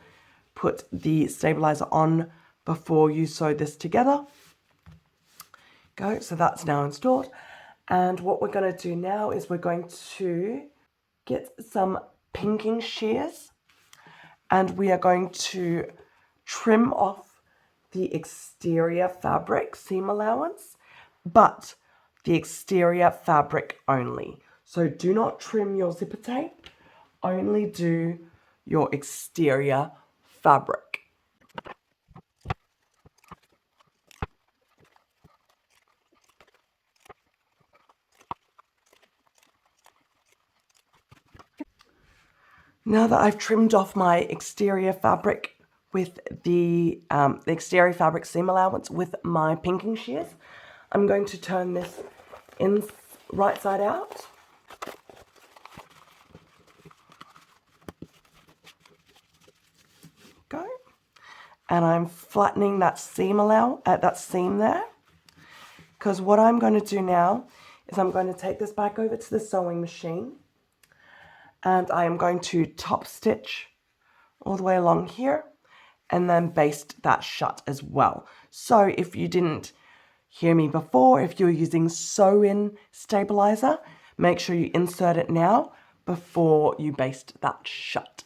Speaker 1: put the stabilizer on before you sew this together. Go, so that's now installed. And what we're going to do now is we're going to get some pinking shears and we are going to trim off the exterior fabric seam allowance, but the exterior fabric only. So do not trim your zipper tape, only do your exterior fabric. Now that I've trimmed off my exterior fabric with the exterior fabric seam allowance with my pinking shears, I'm going to turn this in right side out. Go. And I'm flattening that seam there. Because what I'm going to do now is I'm going to take this back over to the sewing machine and I am going to top stitch all the way along here and then baste that shut as well. So if you didn't hear me before, if you're using sew-in stabilizer, make sure you insert it now before you baste that shut.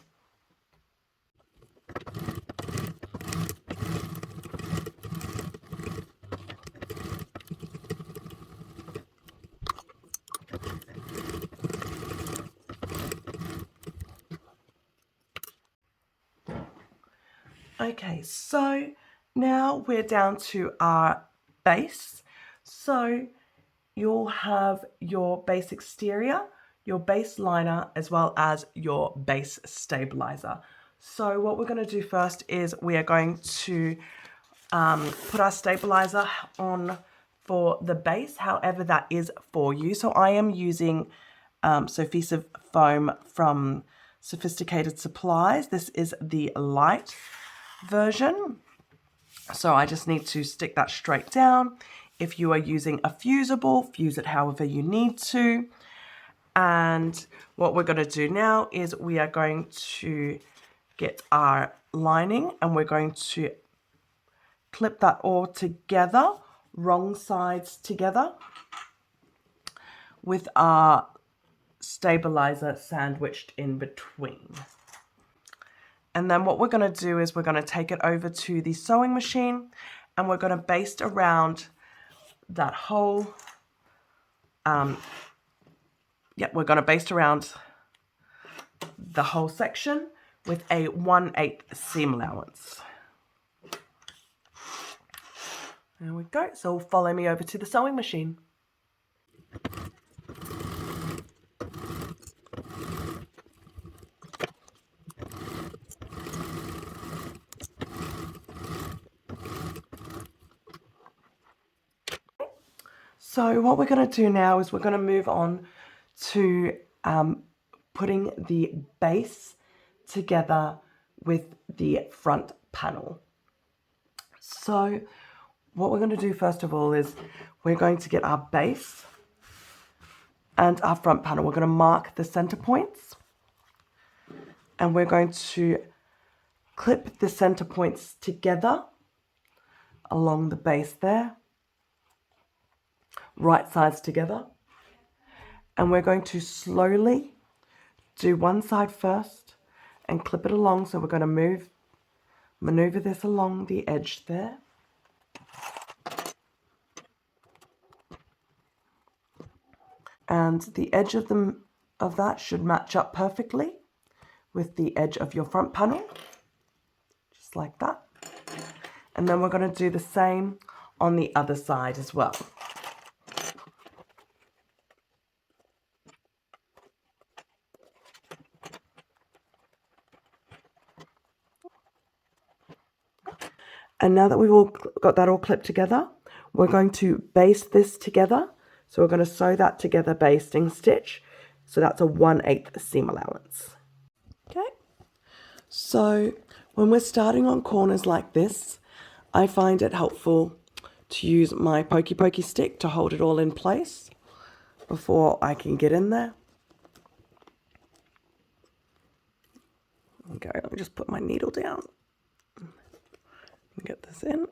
Speaker 1: Okay, so now we're down to our base. So you'll have your base exterior, your base liner, as well as your base stabilizer. So what we're going to do first is we are going to put our stabilizer on for the base, however that is for you. So I am using Sewfisticated foam from Sewfisticated Supplies. This is the light version. So I just need to stick that straight down. If you are using a fusible, fuse it however you need to. And what we're going to do now is we are going to get our lining and we're going to clip that all together, wrong sides together, with our stabilizer sandwiched in between. And then what we're going to do is we're going to take it over to the sewing machine and we're going to baste around that whole, we're going to baste around the whole section with a 1/8 seam allowance. There we go. So follow me over to the sewing machine. So what we're going to do now is we're going to move on to putting the base together with the front panel. So what we're going to do first of all is we're going to get our base and our front panel. We're going to mark the center points and we're going to clip the center points together along the base there, right sides together, and we're going to slowly do one side first and clip it along. So we're going to maneuver this along the edge there. And the edge of that should match up perfectly with the edge of your front panel, just like that. And then we're going to do the same on the other side as well. And now that we've all got that all clipped together, we're going to baste this together. So we're going to sew that together, basting stitch. So that's a 1/8 seam allowance. Okay. So when we're starting on corners like this, I find it helpful to use my pokey stick to hold it all in place before I can get in there. Okay, let me just put my needle down and get this in.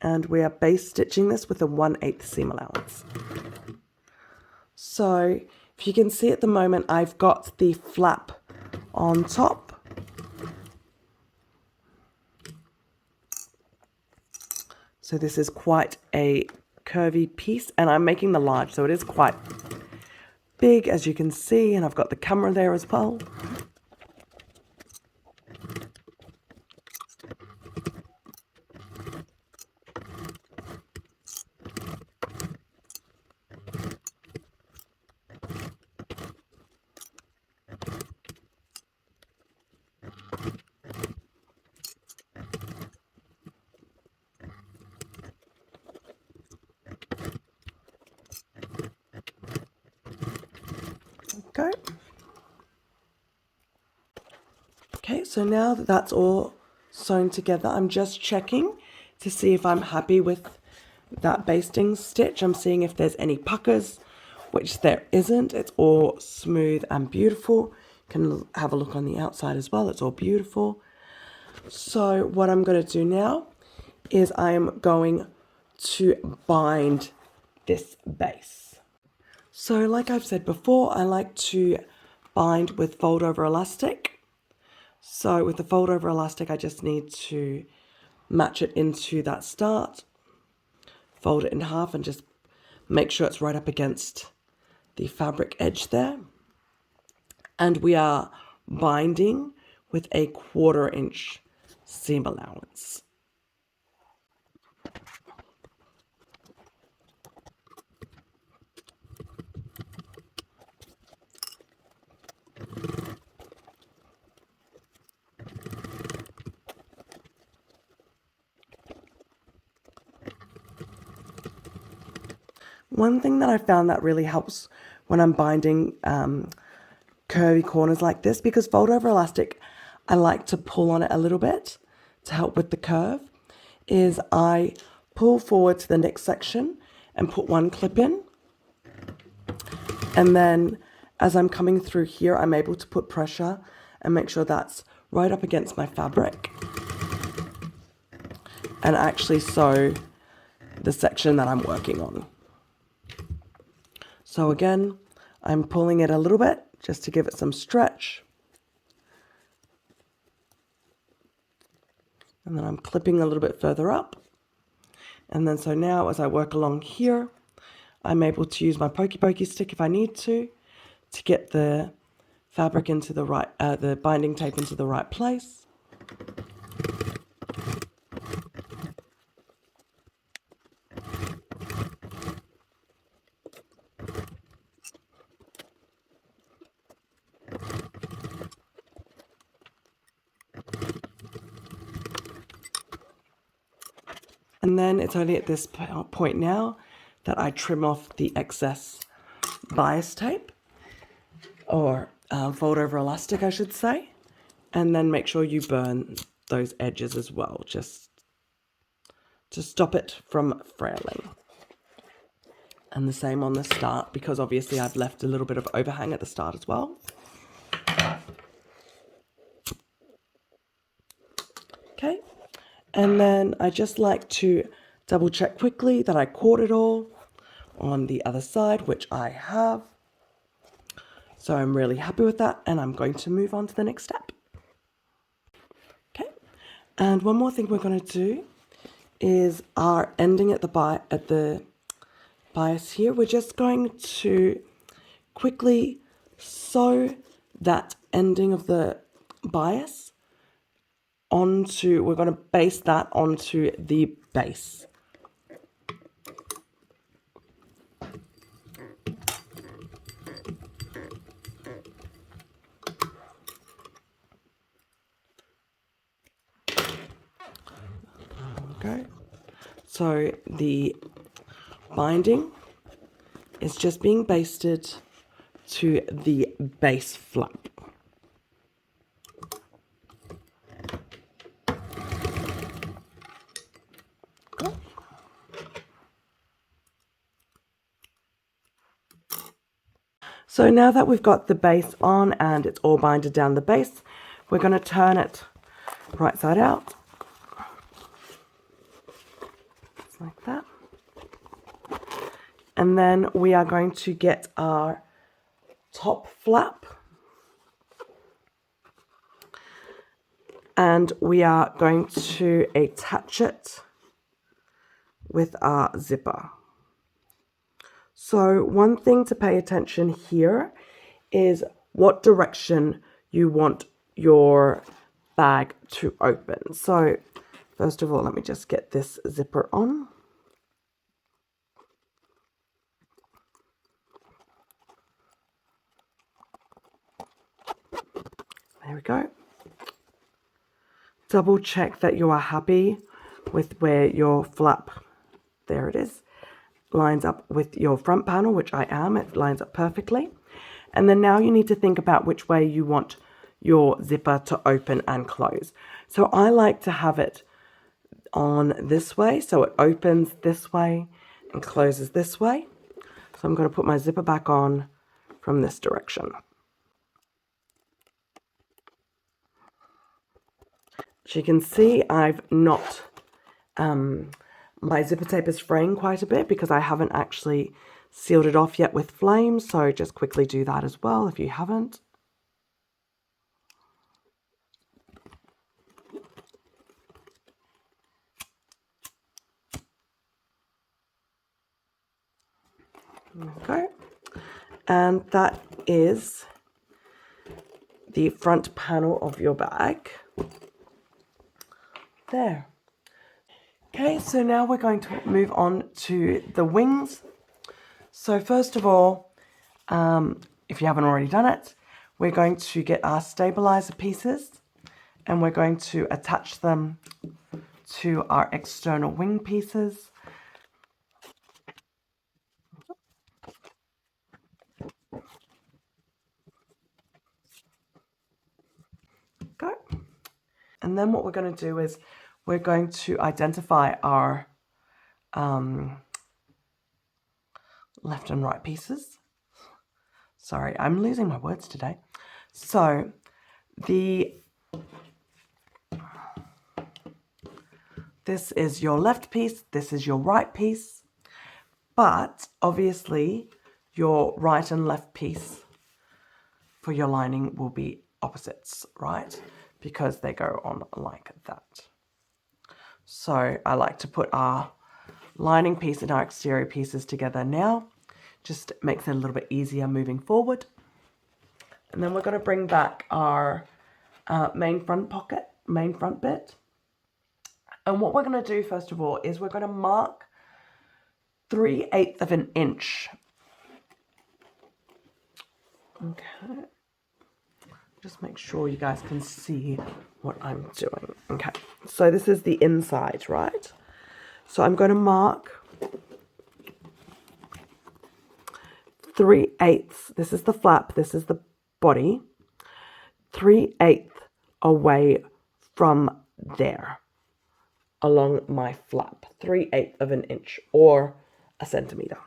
Speaker 1: And we are base stitching this with a 1/8 seam allowance. So if you can see at the moment, I've got the flap on top. So this is quite a curvy piece and I'm making the large, so it is quite big as you can see, and I've got the camera there as well. Okay. Okay, so now that that's all sewn together, I'm just checking to see if I'm happy with that basting stitch. I'm seeing if there's any puckers, which there isn't. It's all smooth and beautiful. You can have a look on the outside as well. It's all beautiful. So what I'm going to do now is I am going to bind this base. So like I've said before, I like to bind with fold over elastic. So with the fold over elastic, I just need to match it into that start, fold it in half and just make sure it's right up against the fabric edge there. And we are binding with a 1/4 inch seam allowance. One thing that I found that really helps when I'm binding curvy corners like this, because fold over elastic, I like to pull on it a little bit to help with the curve, is I pull forward to the next section and put one clip in. And then as I'm coming through here, I'm able to put pressure and make sure that's right up against my fabric and actually sew the section that I'm working on. So again, I'm pulling it a little bit just to give it some stretch. And then I'm clipping a little bit further up. And then so now as I work along here, I'm able to use my pokey stick if I need to get the fabric into the right, the binding tape into the right place. And then it's only at this point now that I trim off the excess bias tape, or fold over elastic, I should say. And then make sure you burn those edges as well, just to stop it from frailing. And the same on the start, because obviously I've left a little bit of overhang at the start as well. Okay. And then I just like to double check quickly that I caught it all on the other side, which I have. So I'm really happy with that, and I'm going to move on to the next step. Okay. And one more thing we're going to do is our ending at the bias here. We're just going to quickly sew that ending of the bias onto, we're going to base that onto the base. Okay, so the binding is just being basted to the base flap. So now that we've got the base on and it's all binded down the base, we're going to turn it right side out, just like that. And then we are going to get our top flap, and we are going to attach it with our zipper. So one thing to pay attention here is what direction you want your bag to open. So first of all, let me just get this zipper on. There we go. Double check that you are happy with where your flap, there it is, lines up with your front panel, which I am. It lines up perfectly. And then now you need to think about which way you want your zipper to open and close. So I like to have it on this way, so it opens this way and closes this way. So I'm going to put my zipper back on from this direction. As you can see, I've not, my zipper tape is fraying quite a bit because I haven't actually sealed it off yet with flame, so just quickly do that as well if you haven't. Okay, and that is the front panel of your bag. There. Okay, so now we're going to move on to the wings. So first of all, if you haven't already done it, we're going to get our stabiliser pieces and we're going to attach them to our external wing pieces. Go. And then what we're going to do is we're going to identify our left and right pieces. Sorry, I'm losing my words today. So this is your left piece, this is your right piece, but obviously your right and left piece for your lining will be opposites, right? Because they go on like that. So I like to put our lining piece and our exterior pieces together now. Just makes it a little bit easier moving forward. And then we're going to bring back our main front bit. And what we're going to do first of all is we're going to mark 3/8 of an inch. Okay. Just make sure you guys can see what I'm doing. Okay. So this is the inside, right? So I'm going to mark 3/8. This is the flap. This is the body. 3/8 away from there. Along my flap, 3/8 of an inch or a centimeter.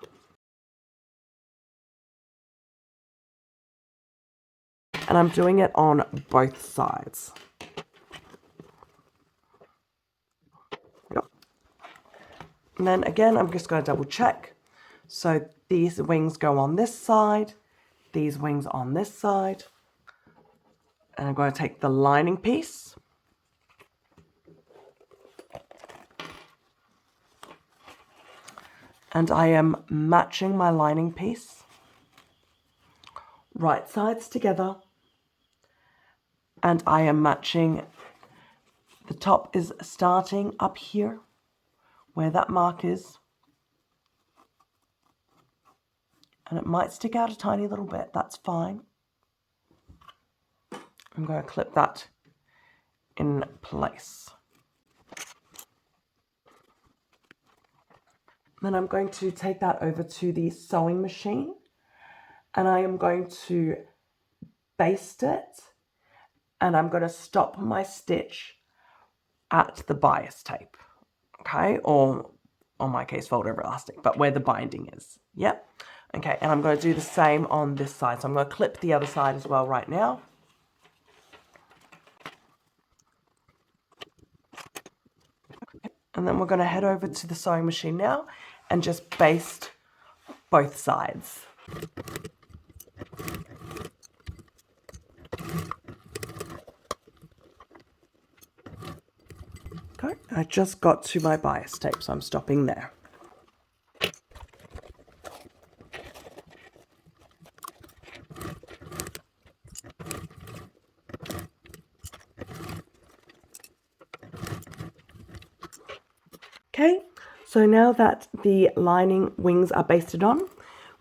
Speaker 1: And I'm doing it on both sides. Yep. And then again, I'm just going to double check. So these wings go on this side, these wings on this side. And I'm going to take the lining piece. And I am matching my lining piece, right sides together, and I am matching, the top is starting up here, where that mark is, and it might stick out a tiny little bit, that's fine. I'm going to clip that in place. Then I'm going to take that over to the sewing machine and I am going to baste it and I'm going to stop my stitch at the bias tape, okay, or on my case fold over elastic, but where the binding is. Yep. Okay, and I'm going to do the same on this side. So I'm going to clip the other side as well right now. And then we're going to head over to the sewing machine now and just baste both sides. Okay, I just got to my bias tape, so I'm stopping there. Okay, so now that the lining wings are basted on,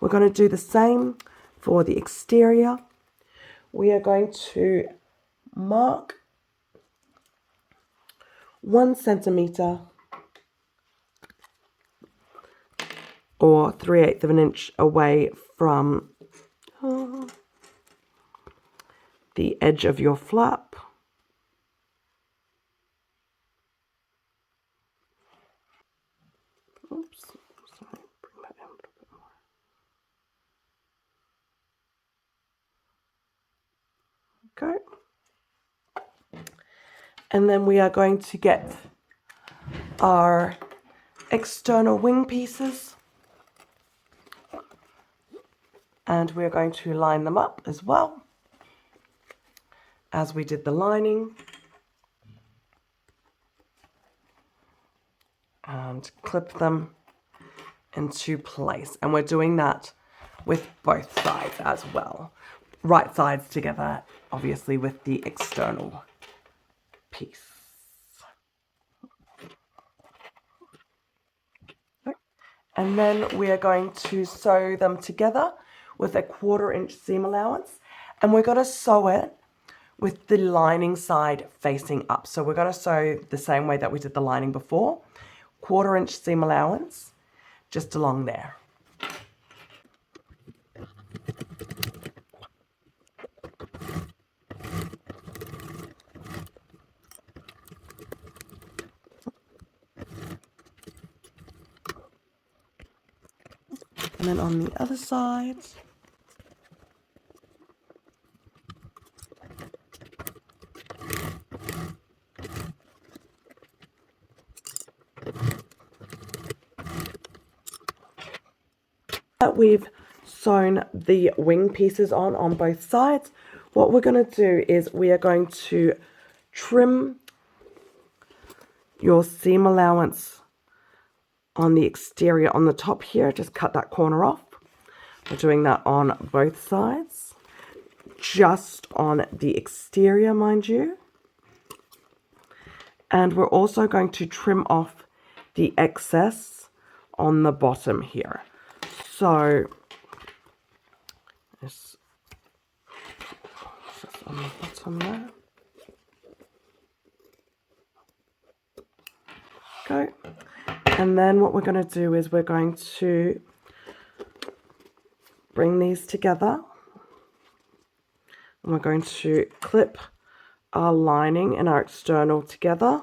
Speaker 1: we're going to do the same for the exterior. We are going to mark 1 centimeter or 3/8 of an inch away from the edge of your flap. Oops, sorry, bring that in a little bit more. Okay. And then we are going to get our external wing pieces and we're going to line them up as well as we did the lining and clip them into place, and we're doing that with both sides as well. right sides together, obviously with the external piece. And then we are going to sew them together with a 1/4 inch seam allowance, and we're going to sew it with the lining side facing up. So we're going to sew the same way that we did the lining before, 1/4 inch seam allowance just along there. And then on the other side. That we've sewn the wing pieces on both sides, what we're going to do is we are going to trim your seam allowance on the exterior on the top here. Just cut that corner off. We're doing that on both sides, just on the exterior, mind you. And we're also going to trim off the excess on the bottom here. So this on the bottom there. Okay. And then what we're going to do is we're going to bring these together. And we're going to clip our lining and our external together.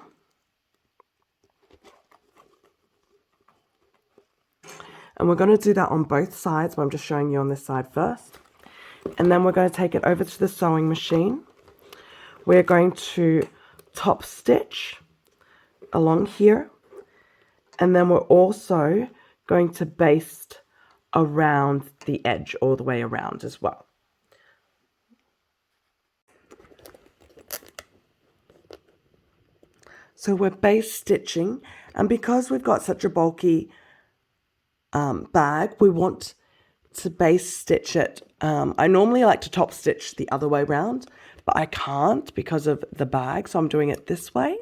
Speaker 1: And we're going to do that on both sides, but I'm just showing you on this side first. And then we're going to take it over to the sewing machine. We're going to top stitch along here. And then we're also going to baste around the edge all the way around as well. So we're baste stitching, and because we've got such a bulky bag, we want to baste stitch it. I normally like to top stitch the other way around, but I can't because of the bag, so I'm doing it this way.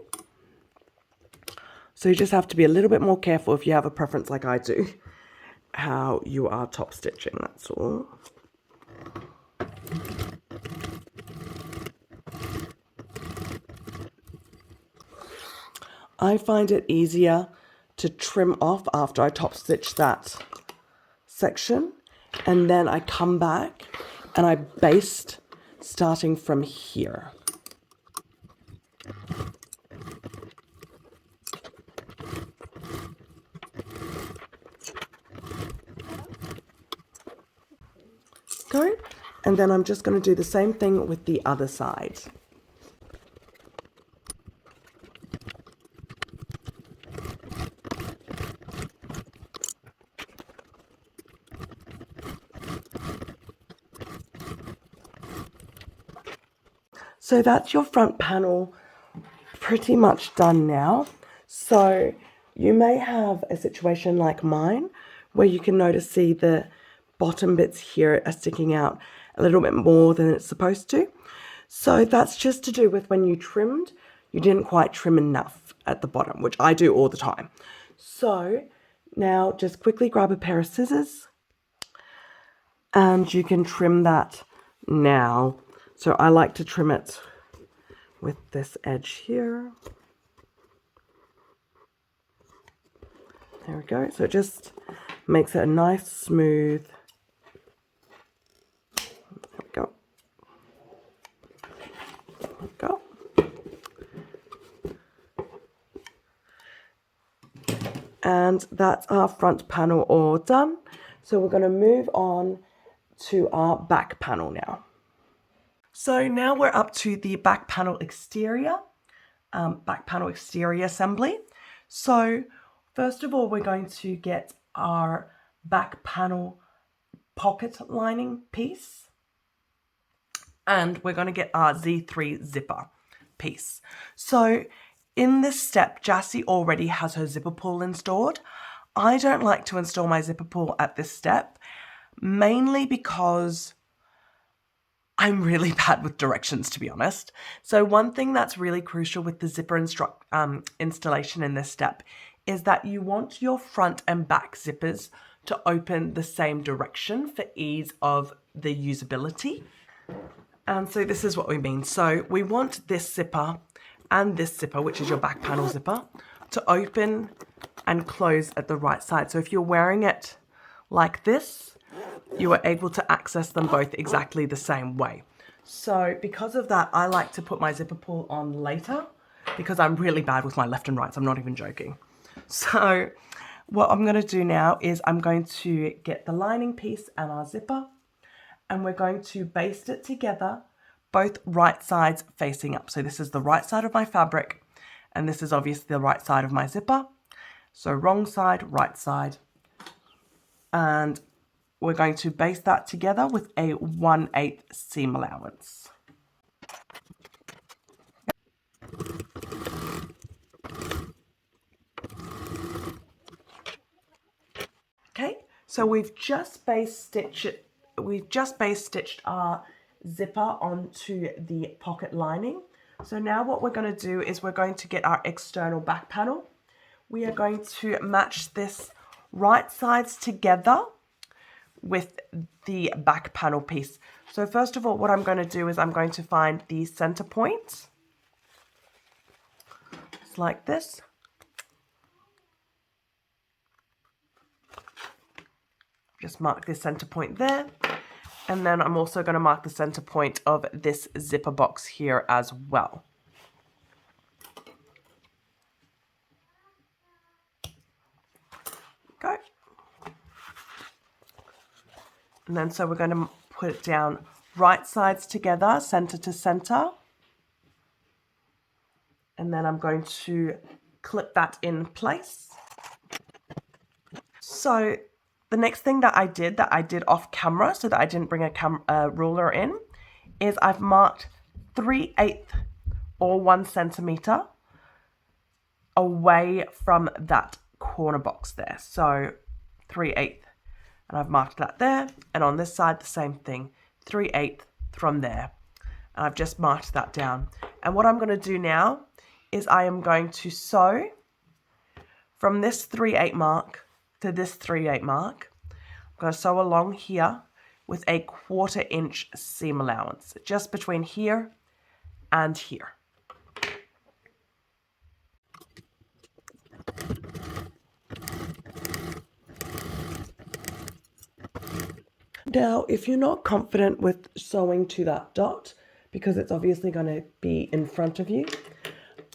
Speaker 1: So you just have to be a little bit more careful if you have a preference like I do, how you are top stitching, that's all. I find it easier to trim off after I top stitch that section, and then I come back and I baste starting from here. Go, and then I'm just going to do the same thing with the other side. So that's your front panel pretty much done now. So you may have a situation like mine where you can see the bottom bits here are sticking out a little bit more than it's supposed to. So that's just to do with when you trimmed, you didn't quite trim enough at the bottom, which I do all the time. So now just quickly grab a pair of scissors and you can trim that now. So I like to trim it with this edge here. There we go. So it just makes it a nice smooth. There we go. There we go. And that's our front panel all done. So we're going to move on to our back panel now. So now we're up to the back panel exterior assembly. So first of all, we're going to get our back panel pocket lining piece, and we're going to get our Z3 zipper piece. So in this step, Jassy already has her zipper pull installed. I don't like to install my zipper pull at this step, mainly because I'm really bad with directions, to be honest. So one thing that's really crucial with the zipper installation in this step is that you want your front and back zippers to open the same direction for ease of the usability. And so this is what we mean. So we want this zipper and this zipper, which is your back panel zipper, to open and close at the right side. So if you're wearing it like this, you are able to access them both exactly the same way. So because of that, I like to put my zipper pull on later because I'm really bad with my left and rights. I'm not even joking. So what I'm going to do now is I'm going to get the lining piece and our zipper, and we're going to baste it together, both right sides facing up. So this is the right side of my fabric, and this is obviously the right side of my zipper. So wrong side, right side. And we're going to baste that together with a 1/8 seam allowance. Okay, so we've just base stitched our zipper onto the pocket lining. So now what we're going to do is we're going to get our external back panel. We are going to match this right sides together with the back panel piece. So first of all, what I'm going to do is I'm going to find the center point. It's like this. Just mark this center point there. And then I'm also going to mark the center point of this zipper box here as well. Go. And then so we're going to put it down right sides together, center to center. And then I'm going to clip that in place. So the next thing that I did off camera so that I didn't bring a ruler in is I've marked 3/8 or 1 centimeter away from that corner box there. So 3/8, and I've marked that there, and on this side the same thing, 3/8 from there, and I've just marked that down. And what I'm going to do now is I am going to sew from this 3/8 mark to this 3/8 mark. I'm going to sew along here with a 1/4 inch seam allowance, just between here and here. Now, if you're not confident with sewing to that dot, because it's obviously going to be in front of you,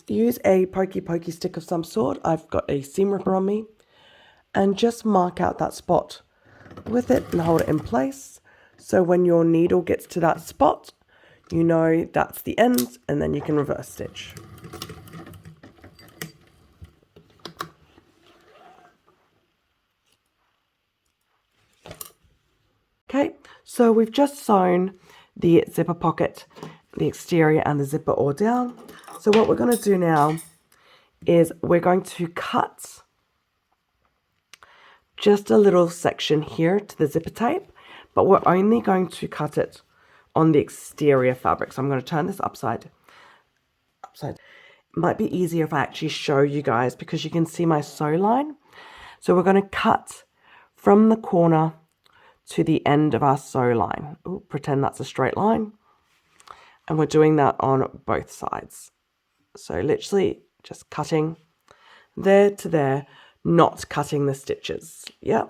Speaker 1: use a pokey stick of some sort. I've got a seam ripper on me, and just mark out that spot with it and hold it in place. So when your needle gets to that spot, you know that's the end, and then you can reverse stitch. Okay, so we've just sewn the zipper pocket, the exterior and the zipper all down. So what we're going to do now is we're going to cut just a little section here to the zipper tape, but we're only going to cut it on the exterior fabric. So I'm going to turn this upside. It might be easier if I actually show you guys because you can see my sew line. So we're going to cut from the corner to the end of our sew line. Ooh, pretend that's a straight line. And we're doing that on both sides. So literally just cutting there to there, not cutting the stitches. Yeah.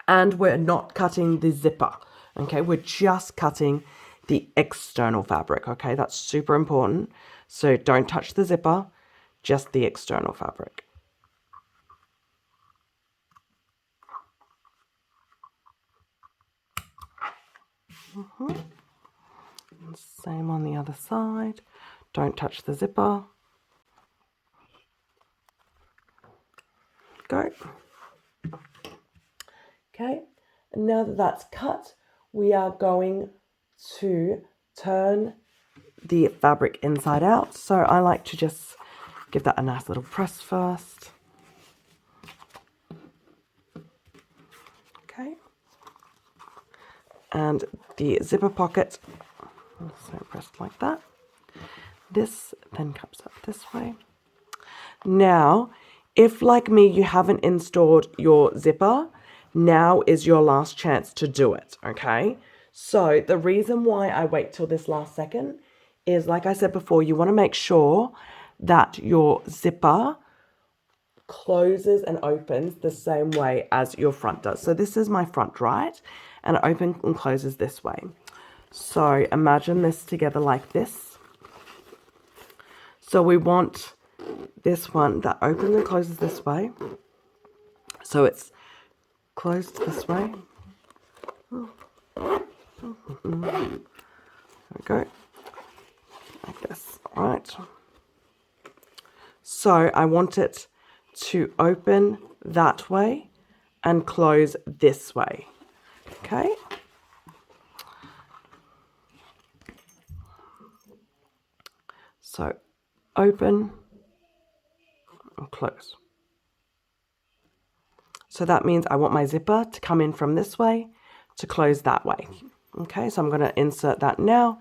Speaker 1: And we're not cutting the zipper. Okay, we're just cutting the external fabric. Okay, that's super important. So don't touch the zipper, just the external fabric. Same on the other side. Don't touch the zipper. Go. Okay, and now that that's cut, we are going to turn the fabric inside out. So I like to just give that a nice little press first. Okay. and the zipper pocket, so pressed like that. This then comes up this way. Now, if like me, you haven't installed your zipper, now is your last chance to do it, okay? So the reason why I wait till this last second is, like I said before, you want to make sure that your zipper closes and opens the same way as your front does. So this is my front, right? And it opens and closes this way. So imagine this together like this. So we want this one that opens and closes this way. So it's closed this way. There we go. Like this, all right? So I want it to open that way and close this way, okay? So open and close. So that means I want my zipper to come in from this way to close that way. Okay, so I'm going to insert that now.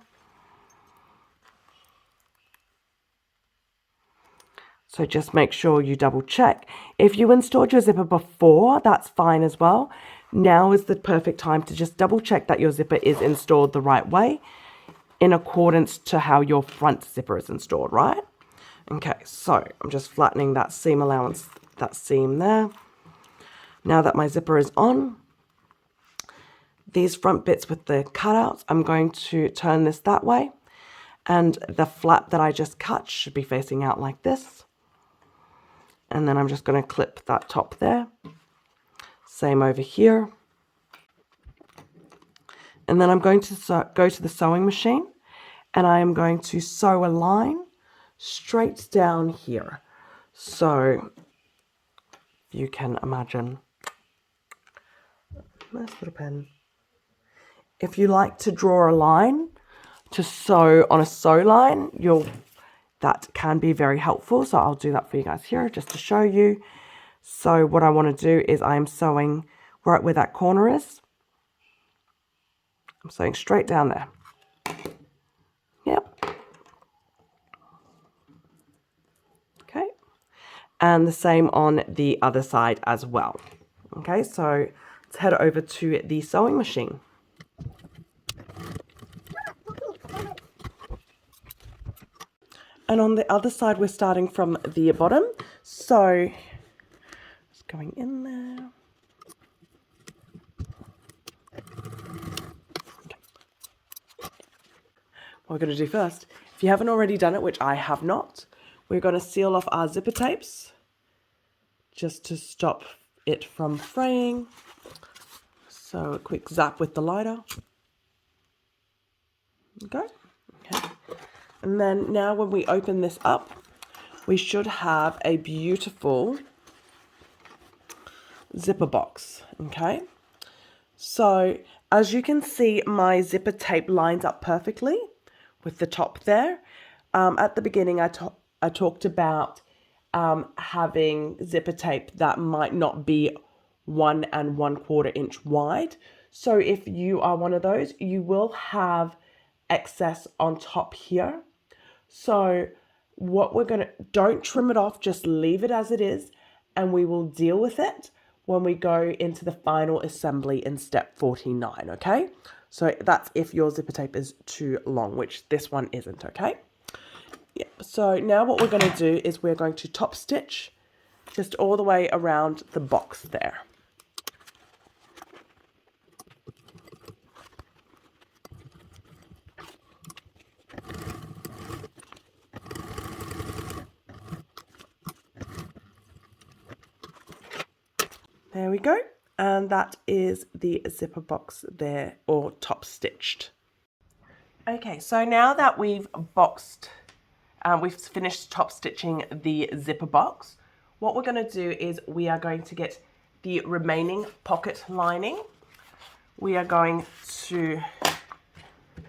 Speaker 1: So just make sure you double check. If you installed your zipper before, that's fine as well. Now is the perfect time to just double check that your zipper is installed the right way in accordance to how your front zipper is installed, right? Okay, so I'm just flattening that seam allowance, that seam there. Now that my zipper is on, these front bits with the cutouts, I'm going to turn this that way. And the flap that I just cut should be facing out like this. And then I'm just going to clip that top there. Same over here. And then I'm going to go to the sewing machine and I am going to sew a line straight down here. So you can imagine, nice little pen. If you like to draw a line to sew on a sew line, that can be very helpful. So I'll do that for you guys here just to show you. So what I want to do is I'm sewing right where that corner is. I'm sewing straight down there. Yep. Okay. And the same on the other side as well. Okay, so let's head over to the sewing machine. And on the other side, we're starting from the bottom. So it's going in there. Okay. What we're going to do first, if you haven't already done it, which I have not, we're going to seal off our zipper tapes just to stop it from fraying. So a quick zap with the lighter. Okay. And then now when we open this up, we should have a beautiful zipper box, okay? So as you can see, my zipper tape lines up perfectly with the top there. At the beginning, I talked about having zipper tape that might not be 1 1/4 inch wide. So if you are one of those, you will have excess on top here. So what we're gonna, don't trim it off, just leave it as it is, and we will deal with it when we go into the final assembly in step 49, okay? So that's if your zipper tape is too long, which this one isn't, okay? Yeah, so now what we're gonna do is we're going to top stitch just all the way around the box there. There we go, and that is the zipper box there, or top stitched. Okay, so now that we've we've finished top stitching the zipper box, what we're going to do is we are going to get the remaining pocket lining. We are going to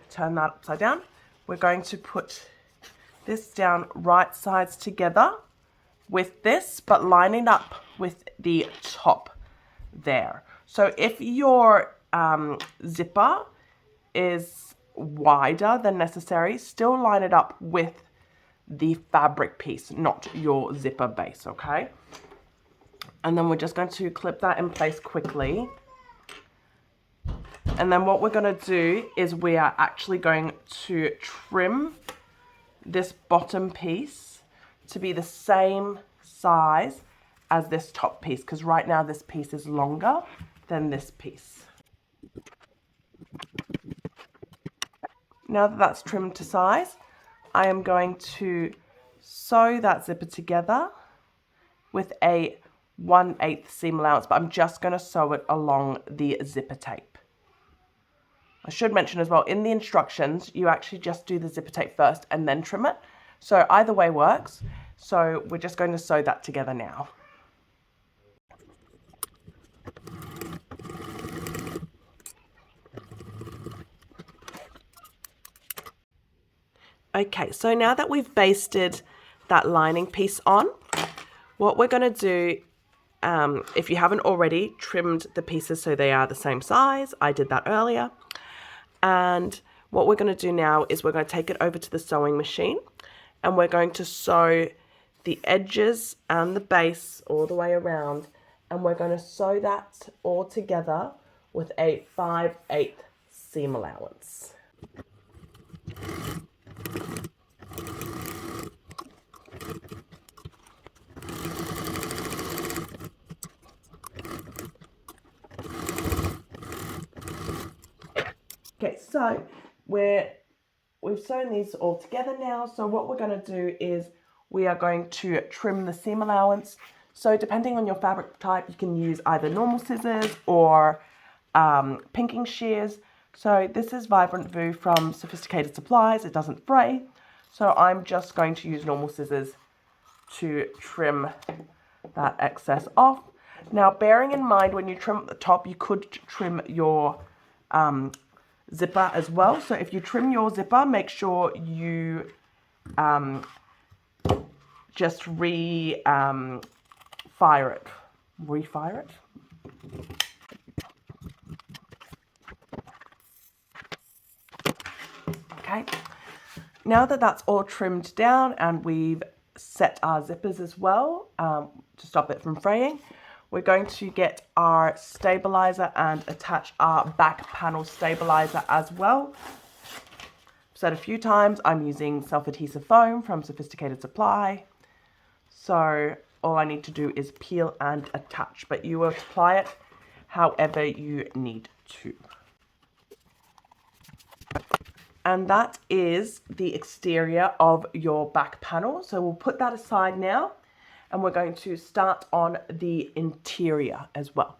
Speaker 1: turn that upside down. We're going to put this down right sides together with this, but lining up with the top there. So if your zipper is wider than necessary, still line it up with the fabric piece, not your zipper base, okay? And then we're just going to clip that in place quickly. And then what we're going to do is we are actually going to trim this bottom piece to be the same size as this top piece, because right now this piece is longer than this piece. Now that that's trimmed to size, I am going to sew that zipper together with a 1/8 seam allowance, but I'm just going to sew it along the zipper tape. I should mention as well, in the instructions, you actually just do the zipper tape first and then trim it. So either way works. So we're just going to sew that together now. Okay, so now that we've basted that lining piece on, what we're going to do, if you haven't already trimmed the pieces so they are the same size, I did that earlier. And what we're going to do now is we're going to take it over to the sewing machine and we're going to sew the edges and the base all the way around, and we're going to sew that all together with a 5/8 seam allowance. Okay, so we've sewn these all together now. So what we're going to do is we are going to trim the seam allowance. So depending on your fabric type, you can use either normal scissors or pinking shears. So this is Vibrant Vu from Sewfisticated Supplies. It doesn't fray. So I'm just going to use normal scissors to trim that excess off. Now, bearing in mind when you trim at the top, you could trim your zipper as well. So if you trim your zipper, make sure you just refire it. Okay, now that that's all trimmed down and we've set our zippers as well to stop it from fraying, we're going to get our stabilizer and attach our back panel stabilizer as well. I've said a few times, I'm using self-adhesive foam from Sewfisticated Supply. So all I need to do is peel and attach, but you will apply it however you need to. And that is the exterior of your back panel. So we'll put that aside now, and we're going to start on the interior as well.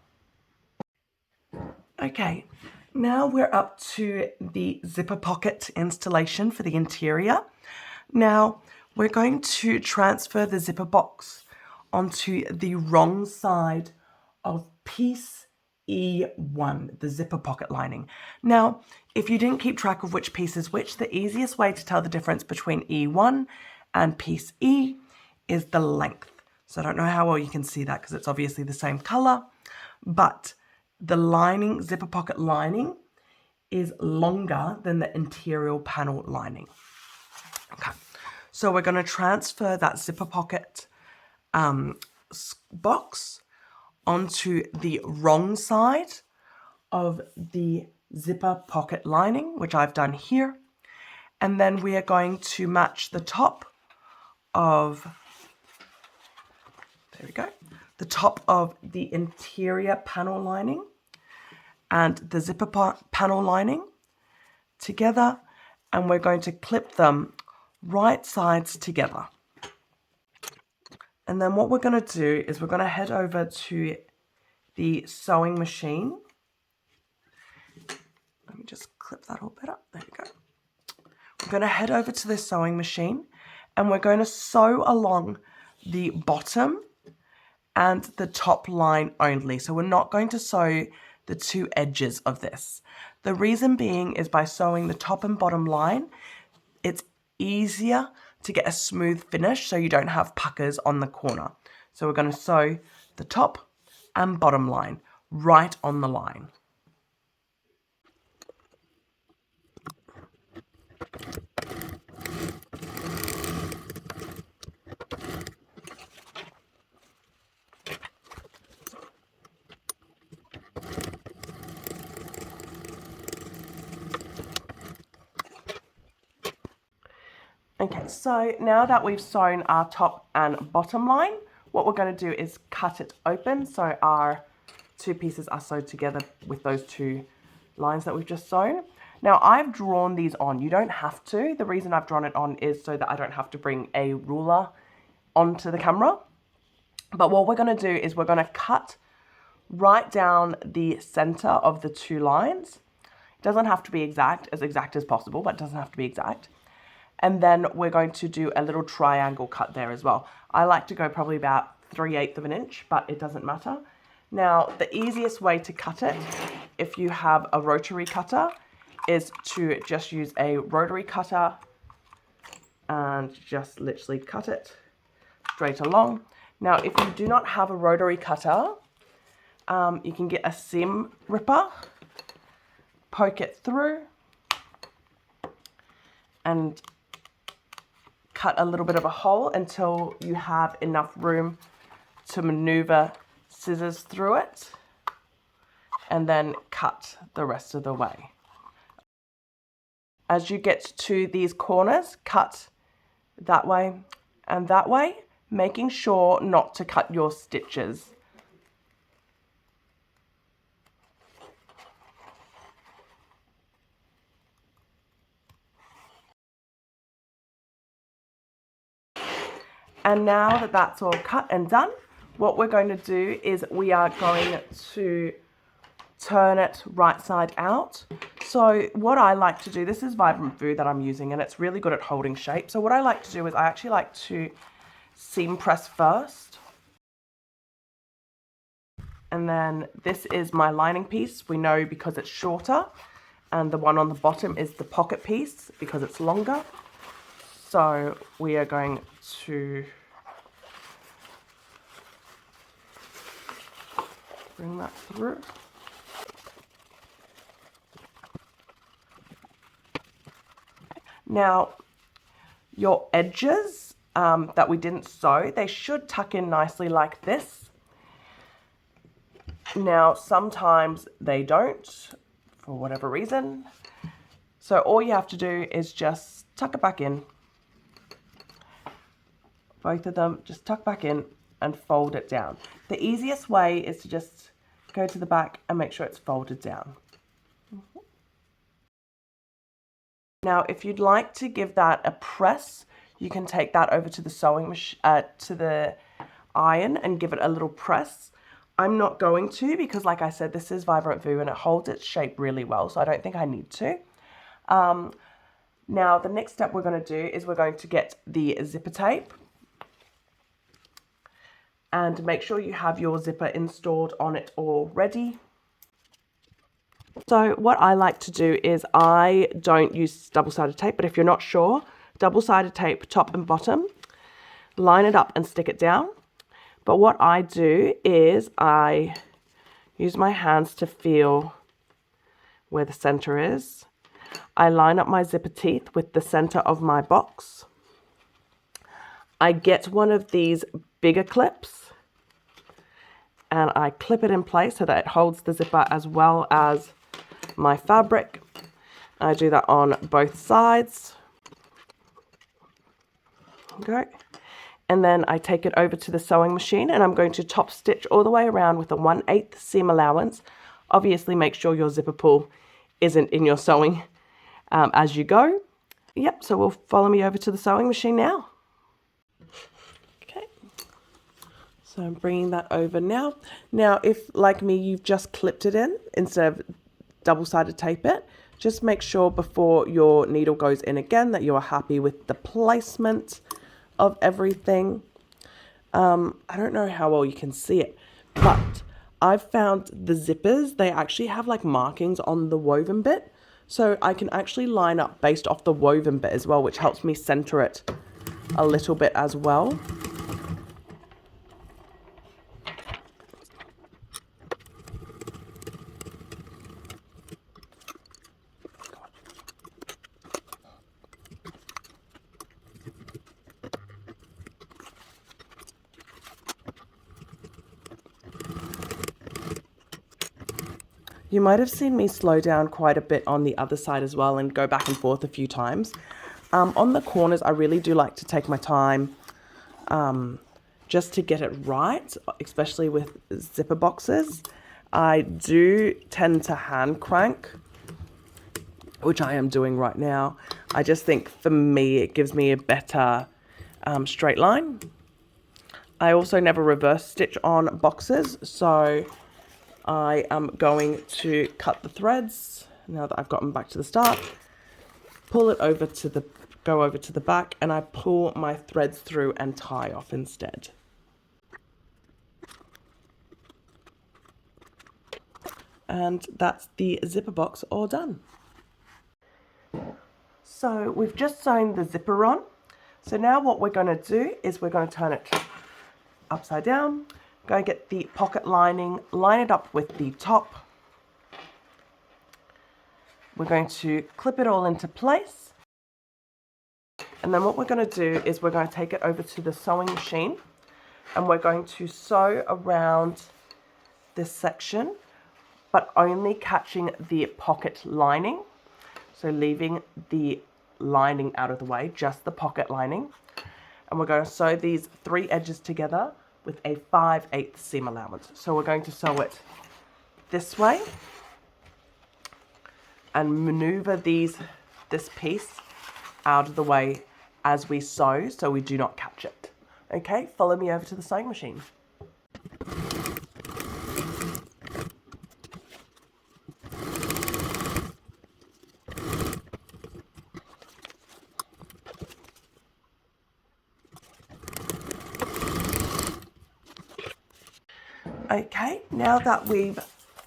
Speaker 1: Okay, now we're up to the zipper pocket installation for the interior. Now we're going to transfer the zipper box onto the wrong side of piece E1, the zipper pocket lining. Now, if you didn't keep track of which piece is which, the easiest way to tell the difference between E1 and piece E is the length. So I don't know how well you can see that because it's obviously the same color, but the lining, zipper pocket lining, is longer than the interior panel lining. Okay, so we're going to transfer that zipper pocket box onto the wrong side of the zipper pocket lining, which I've done here. And then we are going to match the top of, there we go, the top of the interior panel lining and the zipper panel lining together, and we're going to clip them right sides together. And then what we're going to do is we're going to head over to the sewing machine. Let me just clip that all better. There we go. We're going to head over to the sewing machine and we're going to sew along the bottom and the top line only. So we're not going to sew the two edges of this. The reason being is by sewing the top and bottom line, it's easier to get a smooth finish so you don't have puckers on the corner. So we're going to sew the top and bottom line right on the line. Okay, so now that we've sewn our top and bottom line, what we're going to do is cut it open so our two pieces are sewed together with those two lines that we've just sewn. Now I've drawn these on. You don't have to. The reason I've drawn it on is so that I don't have to bring a ruler onto the camera. But what we're going to do is we're going to cut right down the center of the two lines. It doesn't have to be exact as possible, but it doesn't have to be exact. And then we're going to do a little triangle cut there as well. I like to go probably about 3/8 of an inch, but it doesn't matter. Now, the easiest way to cut it, if you have a rotary cutter, is to just use a rotary cutter and just literally cut it straight along. Now, if you do not have a rotary cutter, you can get a seam ripper, poke it through, and cut a little bit of a hole until you have enough room to maneuver scissors through it, and then cut the rest of the way. As you get to these corners, cut that way and that way, making sure not to cut your stitches. And now that that's all cut and done, what we're going to do is we are going to turn it right side out. So what I like to do, this is Vibrant Vu that I'm using, and it's really good at holding shape. So what I like to do is I actually like to seam press first. And then this is my lining piece. We know because it's shorter, and the one on the bottom is the pocket piece because it's longer. So we are going to bring that through. Now, your edges that we didn't sew, they should tuck in nicely like this. Now, sometimes they don't, for whatever reason. So all you have to do is just tuck it back in. Both of them, just tuck back in and fold it down. The easiest way is to just go to the back and make sure it's folded down. Now, if you'd like to give that a press, you can take that over to the sewing machine, to the iron, and give it a little press. I'm not going to because, like I said, this is Vibrant Vu and it holds its shape really well, so I don't think I need to. Now, the next step we're going to do is we're going to get the zipper tape. And make sure you have your zipper installed on it already. So what I like to do is I don't use double-sided tape, but if you're not sure, double-sided tape top and bottom, line it up and stick it down. But what I do is I use my hands to feel where the center is. I line up my zipper teeth with the center of my box. I get one of these bigger clips and I clip it in place so that it holds the zipper as well as my fabric. I do that on both sides. Okay. And then I take it over to the sewing machine and I'm going to top stitch all the way around with a 1/8 seam allowance. Obviously make sure your zipper pull isn't in your sewing as you go. Yep, so we'll follow me over to the sewing machine now. Okay. So I'm bringing that over now. Now, if like me, you've just clipped it in instead of double-sided tape it, just make sure before your needle goes in again that you are happy with the placement of everything. I don't know how well you can see it, but I've found the zippers, they actually have like markings on the woven bit. So I can actually line up based off the woven bit as well, which helps me center it a little bit as well. You might have seen me slow down quite a bit on the other side as well and go back and forth a few times. On the corners, I really do like to take my time just to get it right, especially with zipper boxes. I do tend to hand crank, which I am doing right now. I just think for me, it gives me a better straight line. I also never reverse stitch on boxes, so I am going to cut the threads now that I've gotten back to the start, pull it over to the, go over to the back, and I pull my threads through and tie off instead. And that's the zipper box all done. So we've just sewn the zipper on. So now what we're going to do is we're going to turn it upside down, go and get the pocket lining, line it up with the top. We're going to clip it all into place. And then what we're going to do is we're going to take it over to the sewing machine and we're going to sew around this section, but only catching the pocket lining. So leaving the lining out of the way, just the pocket lining. And we're going to sew these 3 edges together with a 5/8 seam allowance. So we're going to sew it this way and maneuver this piece out of the way as we sew so we do not catch it. Okay, follow me over to the sewing machine. Okay, now that we've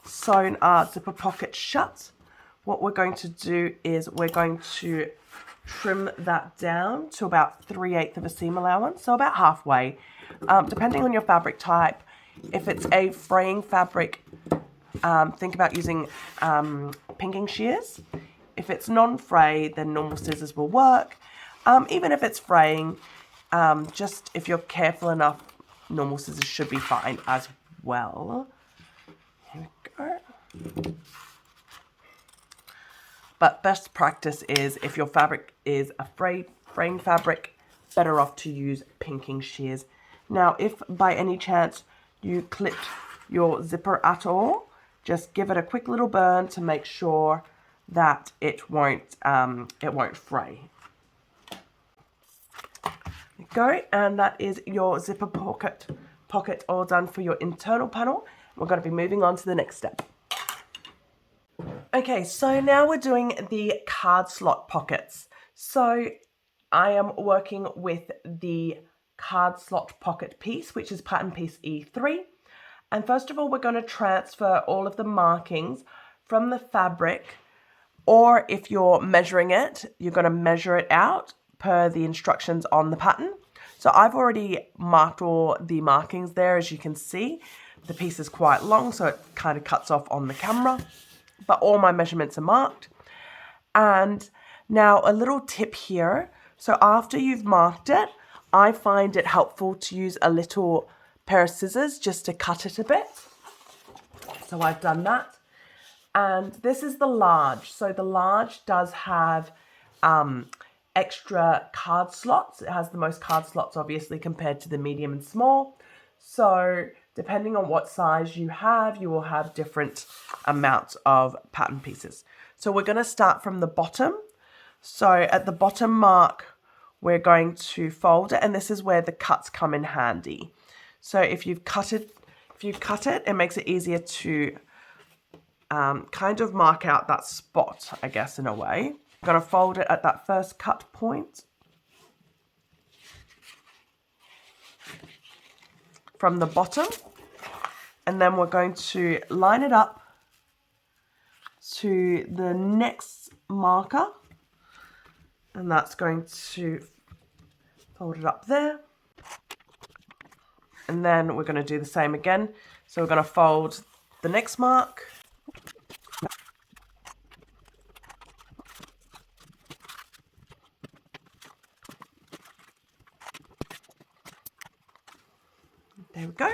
Speaker 1: sewn our zipper pocket shut, what we're going to do is we're going to trim that down to about 3/8 of a seam allowance, so about halfway, depending on your fabric type. If it's a fraying fabric, think about using pinking shears. If it's non-fray, then normal scissors will work. Even if it's fraying, just if you're careful enough, normal scissors should be fine as well. Here we go. But best practice is if your fabric is a fraying fabric, better off to use pinking shears. Now, if by any chance you clipped your zipper at all, just give it a quick little burn to make sure that it won't fray. There you go, and that is your zipper pocket all done for your internal panel. We're going to be moving on to the next step. Okay, so now we're doing the card slot pockets. So I am working with the card slot pocket piece, which is pattern piece E3. And first of all, we're going to transfer all of the markings from the fabric, or if you're measuring it, you're going to measure it out per the instructions on the pattern. So I've already marked all the markings there, as you can see. The piece is quite long, so it kind of cuts off on the camera, but all my measurements are marked. And now a little tip here. So after you've marked it, I find it helpful to use a little pair of scissors just to cut it a bit. So I've done that. And this is the large. So the large does have extra card slots. It has the most card slots, obviously, compared to the medium and small. So depending on what size you will have different amounts of pattern pieces. So we're going to start from the bottom. So at the bottom mark, we're going to fold it, and this is where the cuts come in handy. So if you cut it, it makes it easier to kind of mark out that spot, I guess, in a way. I'm going to fold it at that first cut point from the bottom, and then we're going to line it up to the next marker, and that's going to fold it up there. And then we're going to do the same again. So we're going to fold the next mark. There we go.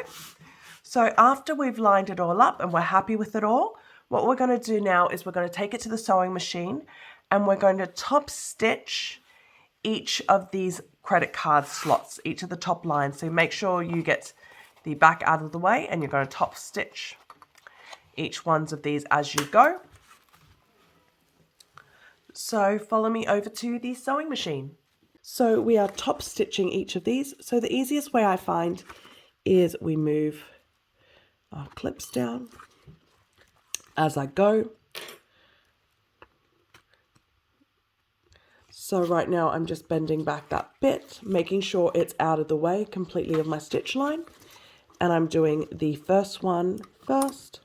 Speaker 1: So after we've lined it all up and we're happy with it all, what we're going to do now is we're going to take it to the sewing machine and we're going to top stitch each of these credit card slots, each of the top lines. So make sure you get the back out of the way, and you're going to top stitch each one of these as you go. So follow me over to the sewing machine. So we are top stitching each of these. So the easiest way I find is we move our clips down as I go. So right now I'm just bending back that bit, making sure it's out of the way completely of my stitch line. And I'm doing the first one first.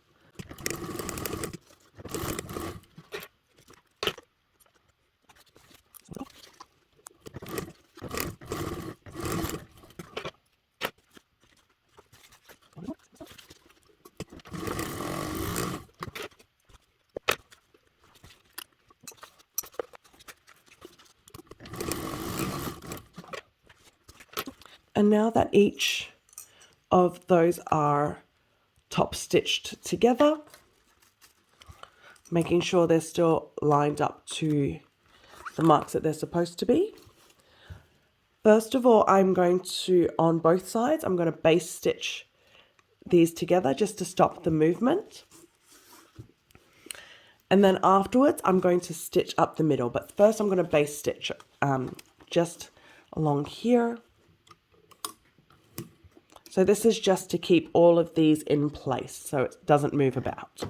Speaker 1: And now that each of those are top stitched together, making sure they're still lined up to the marks that they're supposed to be. First of all, I'm going to, on both sides, I'm going to base stitch these together just to stop the movement. And then afterwards, I'm going to stitch up the middle. But first, I'm going to base stitch just along here. So this is just to keep all of these in place so it doesn't move about.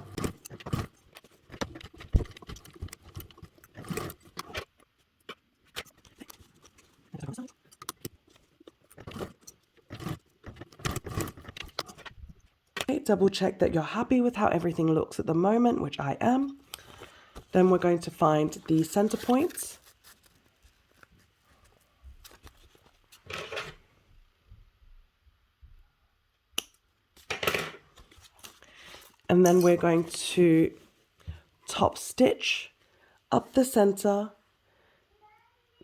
Speaker 1: Okay, double check that you're happy with how everything looks at the moment, which I am. Then we're going to find the center points. And then we're going to top stitch up the center,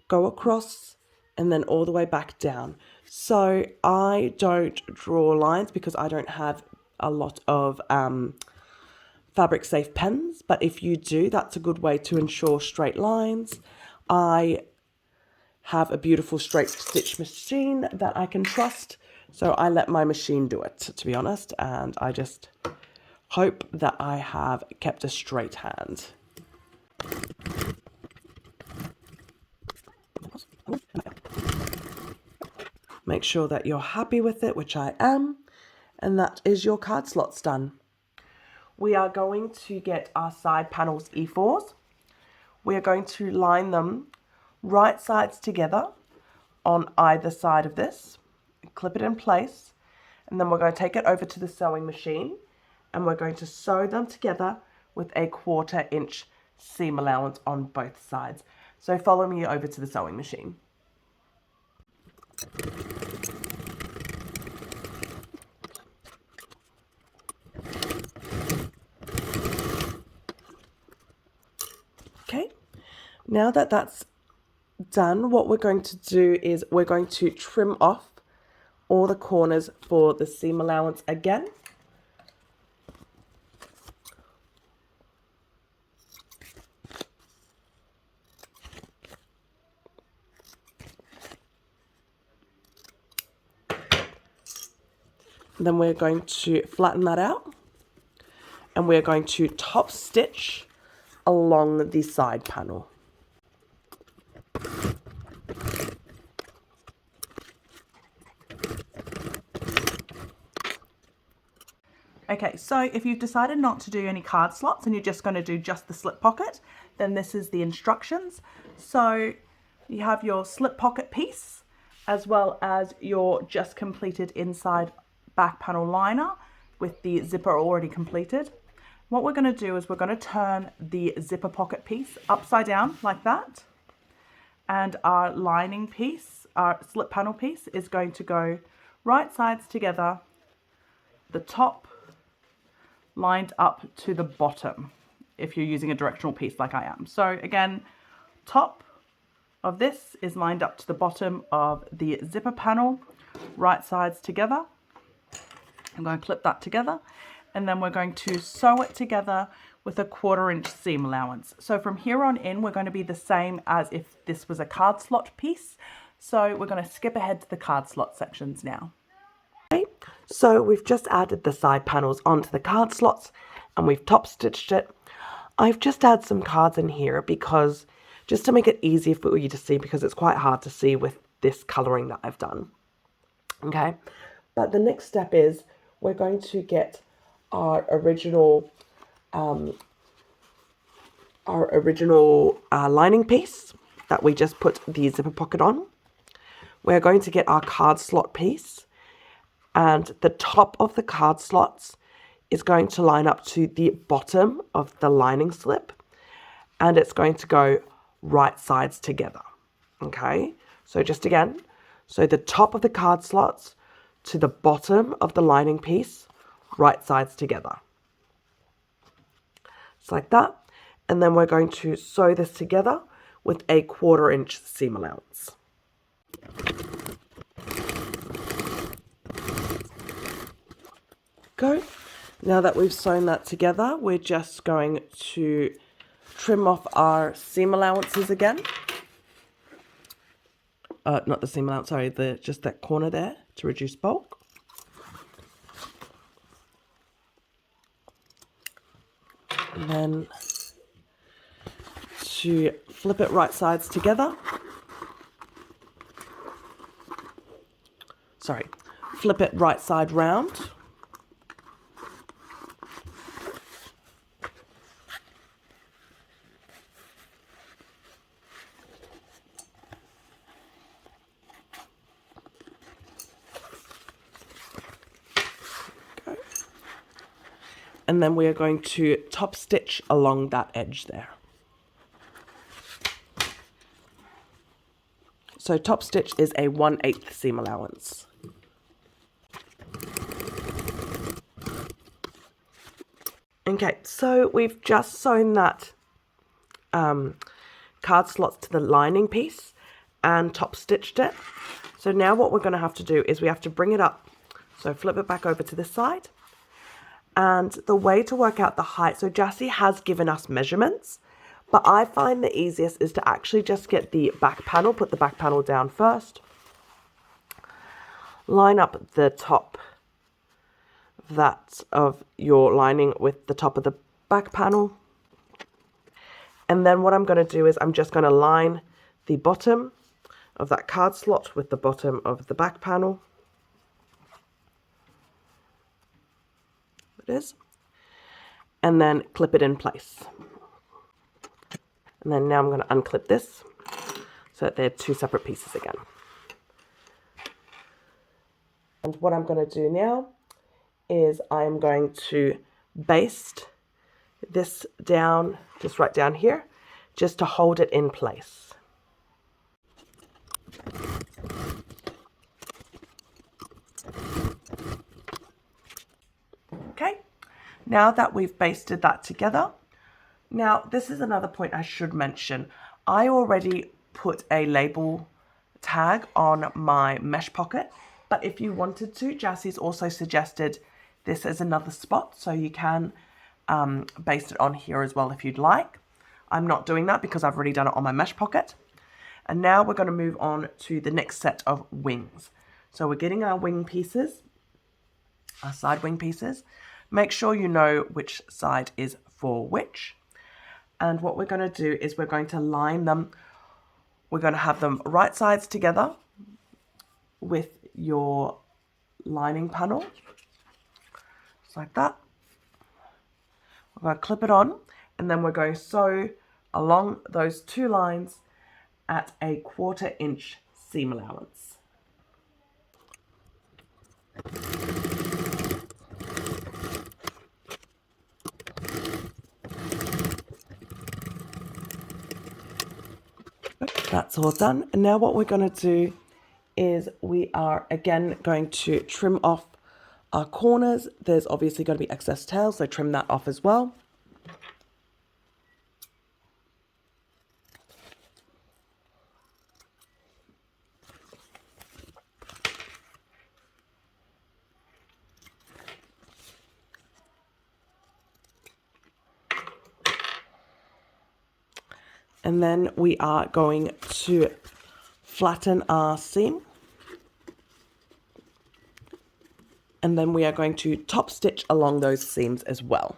Speaker 1: go across, and then all the way back down. So I don't draw lines because I don't have a lot of fabric safe pens, but if you do, that's a good way to ensure straight lines. I have a beautiful straight stitch machine that I can trust, so I let my machine do it, to be honest, and I just hope that I have kept a straight hand. Make sure that you're happy with it, which I am, and that is your card slots done. We are going to get our side panels E4s. We are going to line them right sides together on either side of this, clip it in place, and then we're going to take it over to the sewing machine, and we're going to sew them together with a 1/4 inch seam allowance on both sides. So follow me over to the sewing machine. Okay, now that that's done, what we're going to do is we're going to trim off all the corners for the seam allowance again. Then we're going to flatten that out, and we're going to top stitch along the side panel. Okay, so if you've decided not to do any card slots and you're just going to do just the slip pocket, then this is the instructions. So you have your slip pocket piece as well as your just completed inside back panel liner with the zipper already completed. What we're going to do is we're going to turn the zipper pocket piece upside down like that, and our lining piece, our slip panel piece, is going to go right sides together, the top lined up to the bottom if you're using a directional piece like I am. So again, top of this is lined up to the bottom of the zipper panel, right sides together. I'm going to clip that together, and then we're going to sew it together
Speaker 2: with a 1/4 inch seam allowance. So from here on in, we're going to be the same as if this was a card slot piece. So we're going to skip ahead to the card slot sections now.
Speaker 1: Okay, so we've just added the side panels onto the card slots and we've top stitched it. I've just added some cards in here because just to make it easier for you to see, because it's quite hard to see with this colouring that I've done. Okay, but the next step is we're going to get our original lining piece that we just put the zipper pocket on. We're going to get our card slot piece, and the top of the card slots is going to line up to the bottom of the lining slip, and it's going to go right sides together. Okay, so just again, so the top of the card slots to the bottom of the lining piece, right sides together. Just like that. And then we're going to sew this together with a 1/4 inch seam allowance. Go. Now that we've sewn that together, we're just going to trim off our seam allowances again. Not the seam allowance, sorry, just that corner there to reduce bulk. And then to flip it right sides together. Sorry, flip it right side round. And then we are going to top stitch along that edge there. So top stitch is a 1/8 seam allowance. Okay, so we've just sewn that card slots to the lining piece and top stitched it. So now what we're going to have to do is we have to bring it up. So flip it back over to this side. And the way to work out the height, so Jassy has given us measurements, but I find the easiest is to actually just get the back panel, put the back panel down first, line up the top of your lining with the top of the back panel. And then what I'm going to do is I'm just going to line the bottom of that card slot with the bottom of the back panel. It is. And then clip it in place. And then now I'm going to unclip this so that they're two separate pieces again. And what I'm going to do now is I'm going to baste this down, just right down here, just to hold it in place. Okay, now that we've basted that together, now this is another point I should mention. I already put a label tag on my mesh pocket, but if you wanted to, Jassy's also suggested this as another spot, so you can baste it on here as well if you'd like. I'm not doing that because I've already done it on my mesh pocket. And now we're going to move on to the next set of wings. So we're getting our wing pieces, our side wing pieces. Make sure you know which side is for which. And what we're going to do is we're going to line them. We're going to have them right sides together with your lining panel, just like that. We're going to clip it on, and then we're going to sew along those two lines at a 1/4 inch seam allowance. That's all done. And now what we're going to do is we are again going to trim off our corners. There's obviously going to be excess tail, so trim that off as well. And then we are going to flatten our seam. And then we are going to top stitch along those seams as well.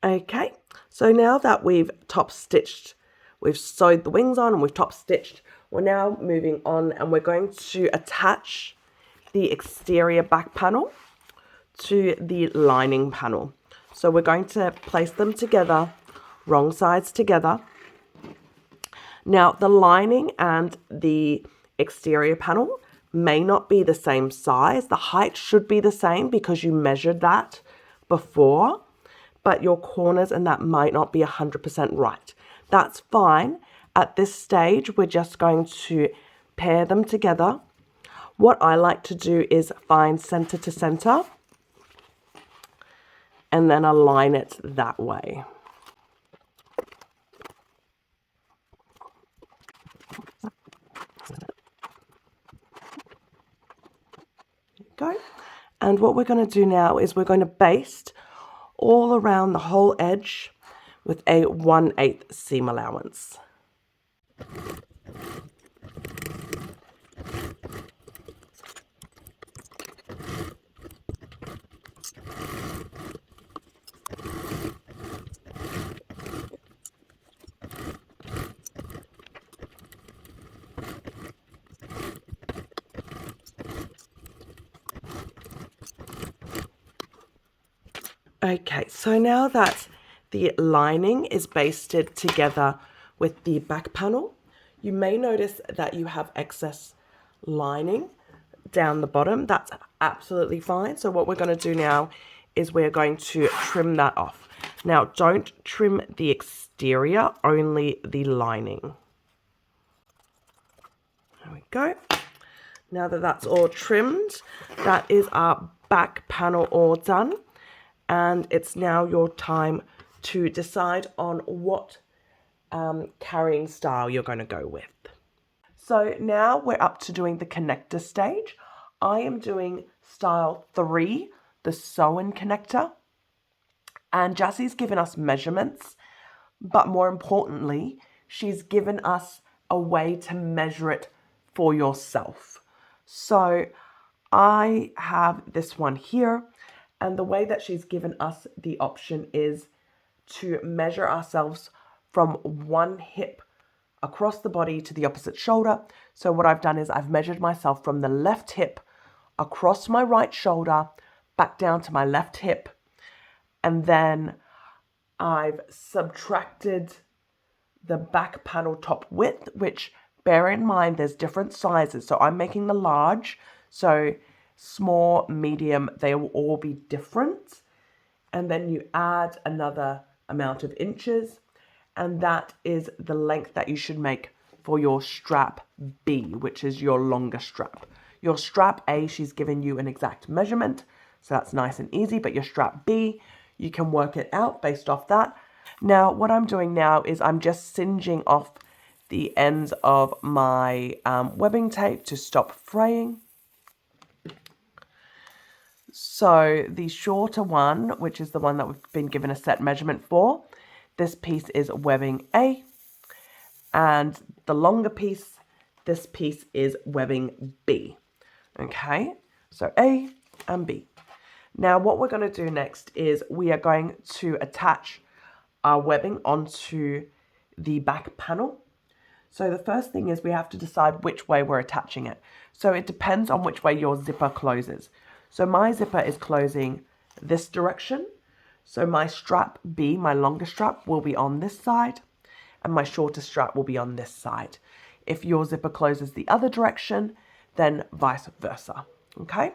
Speaker 1: Okay, so now that we've top stitched, we've sewed the wings on and we've top stitched, we're now moving on and we're going to attach the exterior back panel to the lining panel. So we're going to place them together, wrong sides together. Now the lining and the exterior panel may not be the same size. The height should be the same because you measured that before, but your corners and that might not be 100% right. That's fine. At this stage, we're just going to pair them together. What I like to do is find center to center and then align it that way. Go. And what we're going to do now is we're going to baste all around the whole edge with a 1/8 seam allowance. Okay, so now that the lining is basted together with the back panel, you may notice that you have excess lining down the bottom. That's absolutely fine. So what we're going to do now is we're going to trim that off. Now, don't trim the exterior, only the lining. There we go. Now that that's all trimmed, that is our back panel all done. And it's now your time to decide on what carrying style you're going to go with. So now we're up to doing the connector stage. I am doing style 3, the sew-in connector. And Jassie's given us measurements, but more importantly, she's given us a way to measure it for yourself. So I have this one here. And the way that she's given us the option is to measure ourselves from one hip across the body to the opposite shoulder. So what I've done is I've measured myself from the left hip across my right shoulder, back down to my left hip. And then I've subtracted the back panel top width, which bear in mind there's different sizes. So I'm making the large. So small, medium, they will all be different. And then you add another amount of inches, and that is the length that you should make for your strap B, which is your longer strap. Your strap A, she's given you an exact measurement, so that's nice and easy, but your strap B, you can work it out based off that. Now, what I'm doing now is I'm just singeing off the ends of my webbing tape to stop fraying. So the shorter one, which is the one that we've been given a set measurement for, this piece is webbing A. And the longer piece, this piece is webbing B. Okay, so A and B. Now what we're going to do next is we are going to attach our webbing onto the back panel. So the first thing is we have to decide which way we're attaching it. So it depends on which way your zipper closes. So my zipper is closing this direction. So my strap B, my longer strap, will be on this side, and my shorter strap will be on this side. If your zipper closes the other direction, then vice versa. Okay?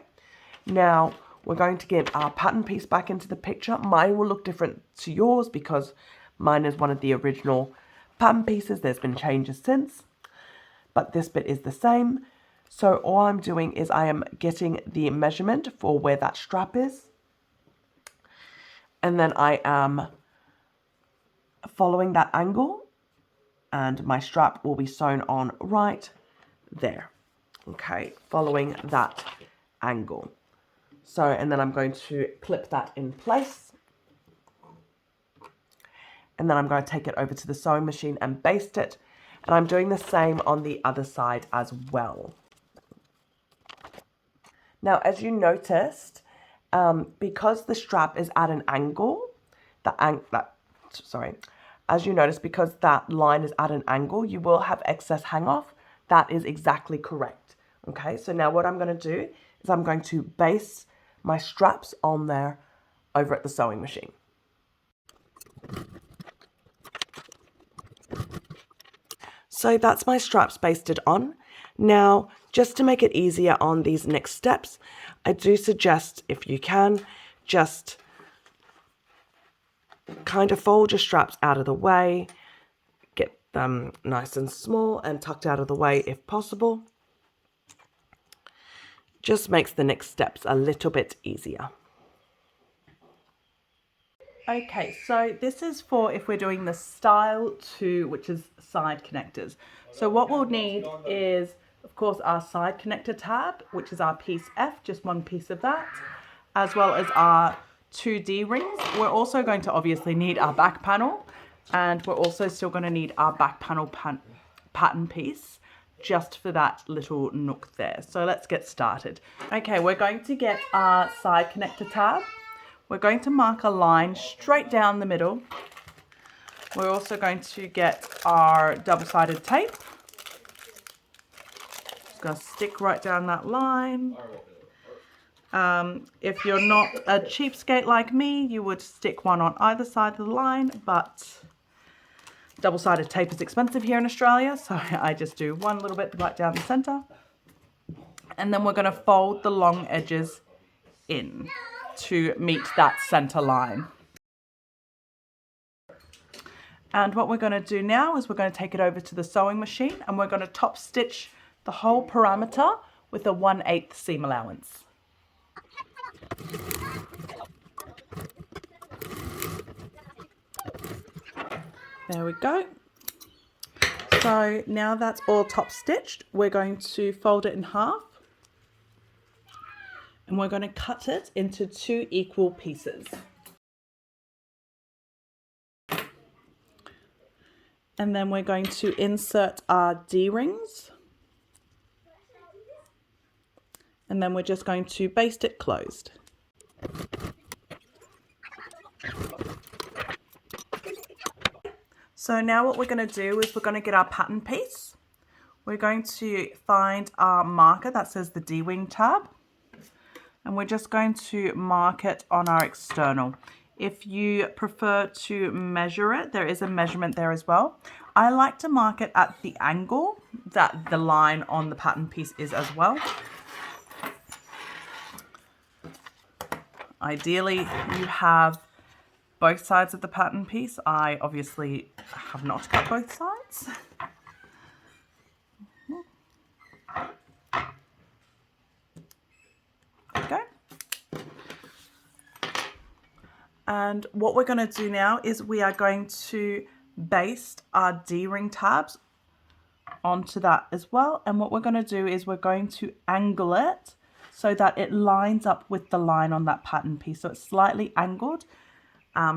Speaker 1: Now, we're going to get our pattern piece back into the picture. Mine will look different to yours because mine is one of the original pattern pieces. There's been changes since, but this bit is the same. So all I'm doing is I am getting the measurement for where that strap is. And then I am following that angle, and my strap will be sewn on right there. okay, following that angle. So, and then I'm going to clip that in place. And then I'm going to take it over to the sewing machine and baste it. And I'm doing the same on the other side as well. Now, as you noticed, because the strap is at an angle, as you notice, because that line is at an angle, you will have excess hang off. That is exactly correct. Okay, so now what I'm going to do is I'm going to base my straps on there over at the sewing machine. So that's my straps basted on. Now, just to make it easier on these next steps, I do suggest, if you can, just kind of fold your straps out of the way, get them nice and small and tucked out of the way if possible. Just makes the next steps a little bit easier.
Speaker 2: Okay, so this is for if we're doing the style 2, which is side connectors. So what we'll need is, of course, our side connector tab, which is our piece F, just one piece of that, as well as our 2 D-rings. We're also going to obviously need our back panel, and we're also still going to need our back panel pattern piece, just for that little nook there. So let's get started. Okay, we're going to get our side connector tab. We're going to mark a line straight down the middle. We're also going to get our double-sided tape. Just going to stick right down that line. If you're not a cheapskate like me, you would stick one on either side of the line, but double-sided tape is expensive here in Australia, so I just do one little bit right down the center. And then we're going to fold the long edges in to meet that center line. And what we're going to do now is we're going to take it over to the sewing machine and we're going to top stitch the whole parameter with a 1/8 seam allowance. There we go. So now that's all top stitched, we're going to fold it in half. And we're going to cut it into 2 equal pieces. And then we're going to insert our D-rings. And then we're just going to baste it closed. So now what we're going to do is we're going to get our pattern piece. We're going to find our marker that says the D-wing tab. And we're just going to mark it on our external. If you prefer to measure it, there is a measurement there as well. I like to mark it at the angle that the line on the pattern piece is as well. Ideally, you have both sides of the pattern piece. I obviously have not cut both sides. Okay. And what we're going to do now is we are going to baste our D-ring tabs onto that as well. And what we're going to do is we're going to angle it so that it lines up with the line on that pattern piece. So it's slightly angled.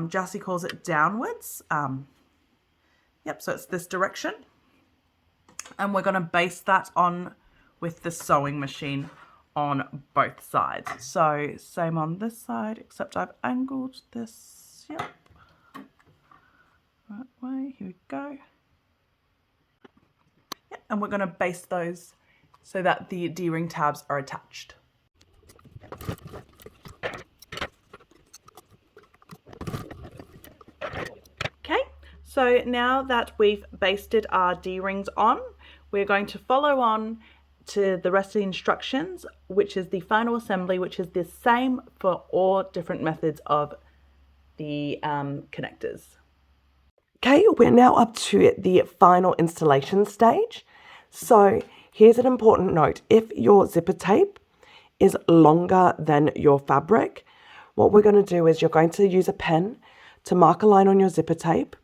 Speaker 2: Jassy calls it downwards. Yep, so it's this direction. And we're going to baste that on with the sewing machine on both sides. So same on this side, except I've angled this, yep. Right way, here we go. Yep, and we're going to baste those so that the D-ring tabs are attached. Okay, so now that we've basted our D-rings on, we're going to follow on to the rest of the instructions, which is the final assembly, which is the same for all different methods of the connectors.
Speaker 1: Okay, we're now up to the final installation stage. So here's an important note. If your zipper tape is longer than your fabric, what we're going to do is you're going to use a pen to mark a line on your zipper tape.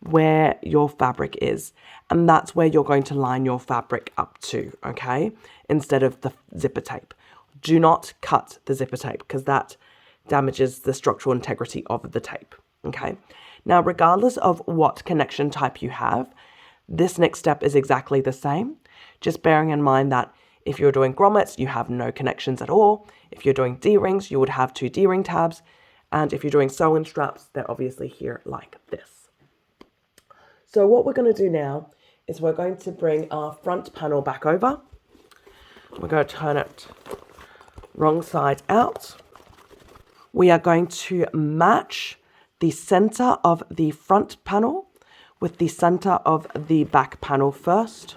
Speaker 1: where your fabric is, and that's where you're going to line your fabric up to, okay, instead of the zipper tape. Do not cut the zipper tape because that damages the structural integrity of the tape, okay? Now, regardless of what connection type you have, this next step is exactly the same, just bearing in mind that if you're doing grommets, you have no connections at all. If you're doing D-rings, you would have 2 D-ring tabs, and if you're doing sew-in straps, they're obviously here like this. So what we're going to do now is we're going to bring our front panel back over. We're going to turn it wrong side out. We are going to match the center of the front panel with the center of the back panel first.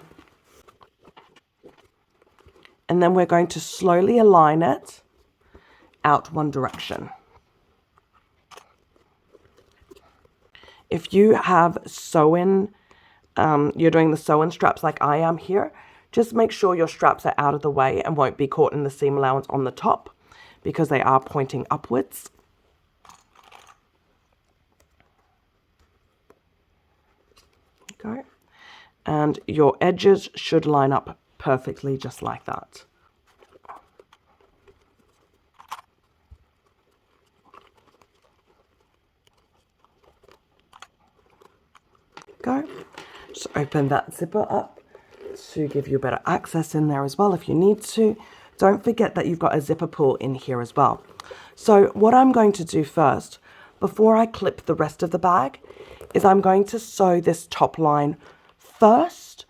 Speaker 1: And then we're going to slowly align it out one direction. If you have sew-in, you're doing the sew-in straps like I am here, just make sure your straps are out of the way and won't be caught in the seam allowance on the top because they are pointing upwards. Okay. And your edges should line up perfectly just like that. Go. Just open that zipper up to give you better access in there as well if you need to. Don't forget that you've got a zipper pull in here as well. So what I'm going to do first, before I clip the rest of the bag, is I'm going to sew this top line first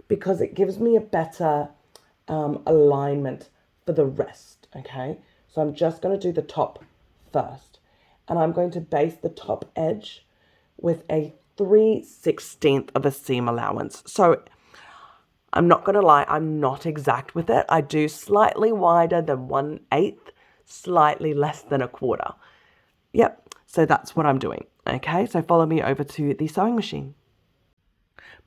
Speaker 1: because it gives me a better alignment for the rest, okay? So I'm just going to do the top first, and I'm going to base the top edge with a 3/16 of a seam allowance. So I'm not going to lie, I'm not exact with it. I do slightly wider than 1/8, slightly less than 1/4. Yep, so that's what I'm doing, okay? So follow me over to the sewing machine.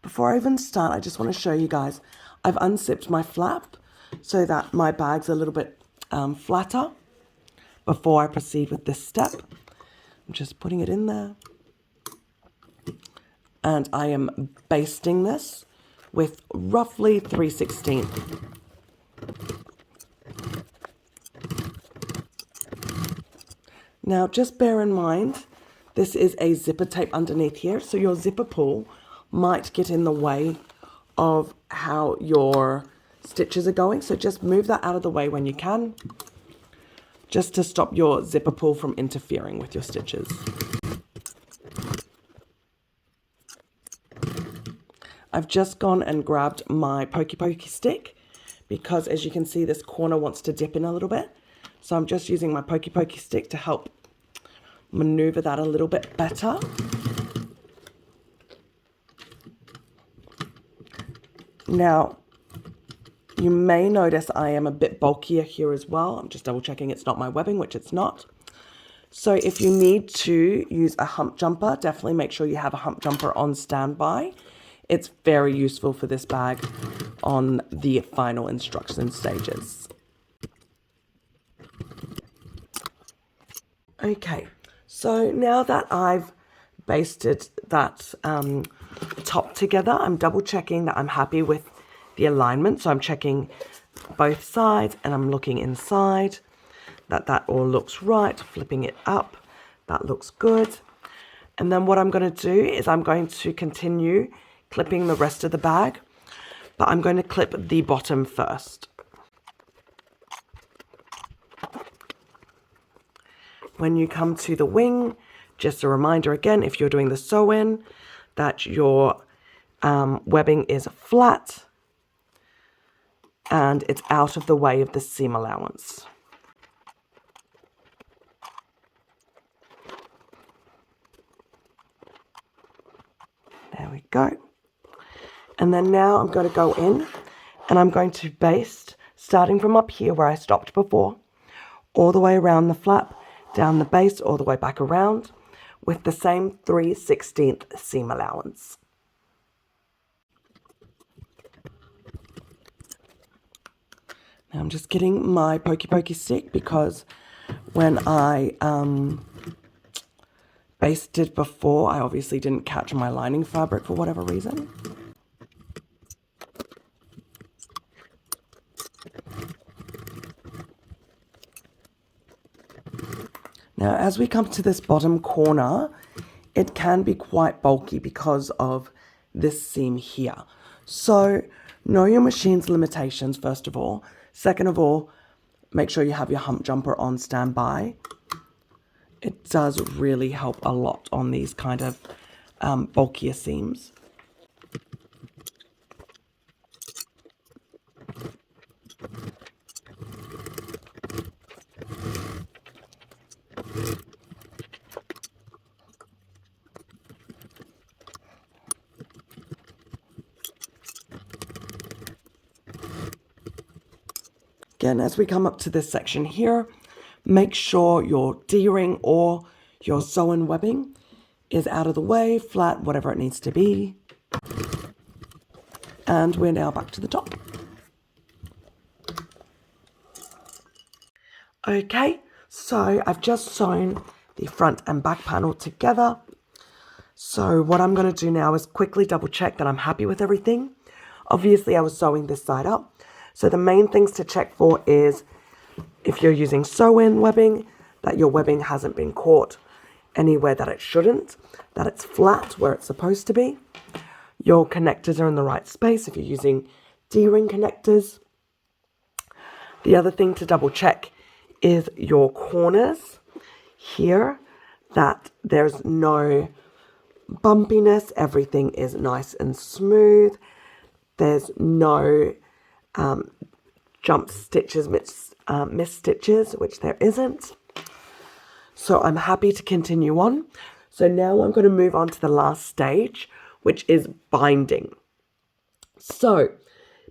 Speaker 1: Before I even start, I just want to show you guys, I've unzipped my flap so that my bag's a little bit flatter before I proceed with this step. I'm just putting it in there. And I am basting this with roughly 3/16. Now, just bear in mind, this is a zipper tape underneath here, so your zipper pull might get in the way of how your stitches are going. So just move that out of the way when you can, just to stop your zipper pull from interfering with your stitches. I've just gone and grabbed my pokey stick because, as you can see, this corner wants to dip in a little bit. So I'm just using my pokey stick to help maneuver that a little bit better. Now, you may notice I am a bit bulkier here as well. I'm just double checking it's not my webbing, which it's not. So if you need to use a hump jumper, definitely make sure you have a hump jumper on standby. It's very useful for this bag on the final instruction stages. Okay, so now that I've basted that top together, I'm double checking that I'm happy with the alignment. So I'm checking both sides and I'm looking inside that all looks right, flipping it up, that looks good. And then what I'm going to do is I'm going to continue clipping the rest of the bag, but I'm going to clip the bottom first. When you come to the wing, just a reminder again, if you're doing the sew-in, that your webbing is flat and it's out of the way of the seam allowance. There we go. And then now I'm going to go in and I'm going to baste, starting from up here where I stopped before, all the way around the flap, down the base, all the way back around, with the same 3/16 seam allowance. Now I'm just getting my pokey stick because when I basted before. I obviously didn't catch my lining fabric for whatever reason. Now, as we come to this bottom corner, it can be quite bulky because of this seam here. So, know your machine's limitations, first of all. Second of all, make sure you have your hump jumper on standby. It does really help a lot on these kind of bulkier seams. Again, as we come up to this section here, make sure your D-ring or your sew-in webbing is out of the way, flat, whatever it needs to be. And we're now back to the top. Okay, so I've just sewn the front and back panel together. So what I'm going to do now is quickly double check that I'm happy with everything. Obviously, I was sewing this side up. So the main things to check for is if you're using sew-in webbing, that your webbing hasn't been caught anywhere that it shouldn't, that it's flat where it's supposed to be. Your connectors are in the right space if you're using D-ring connectors. The other thing to double check is your corners here, that there's no bumpiness, everything is nice and smooth. There's no jump stitches, missed stitches, which there isn't. So I'm happy to continue on. So now I'm going to move on to the last stage, which is binding. So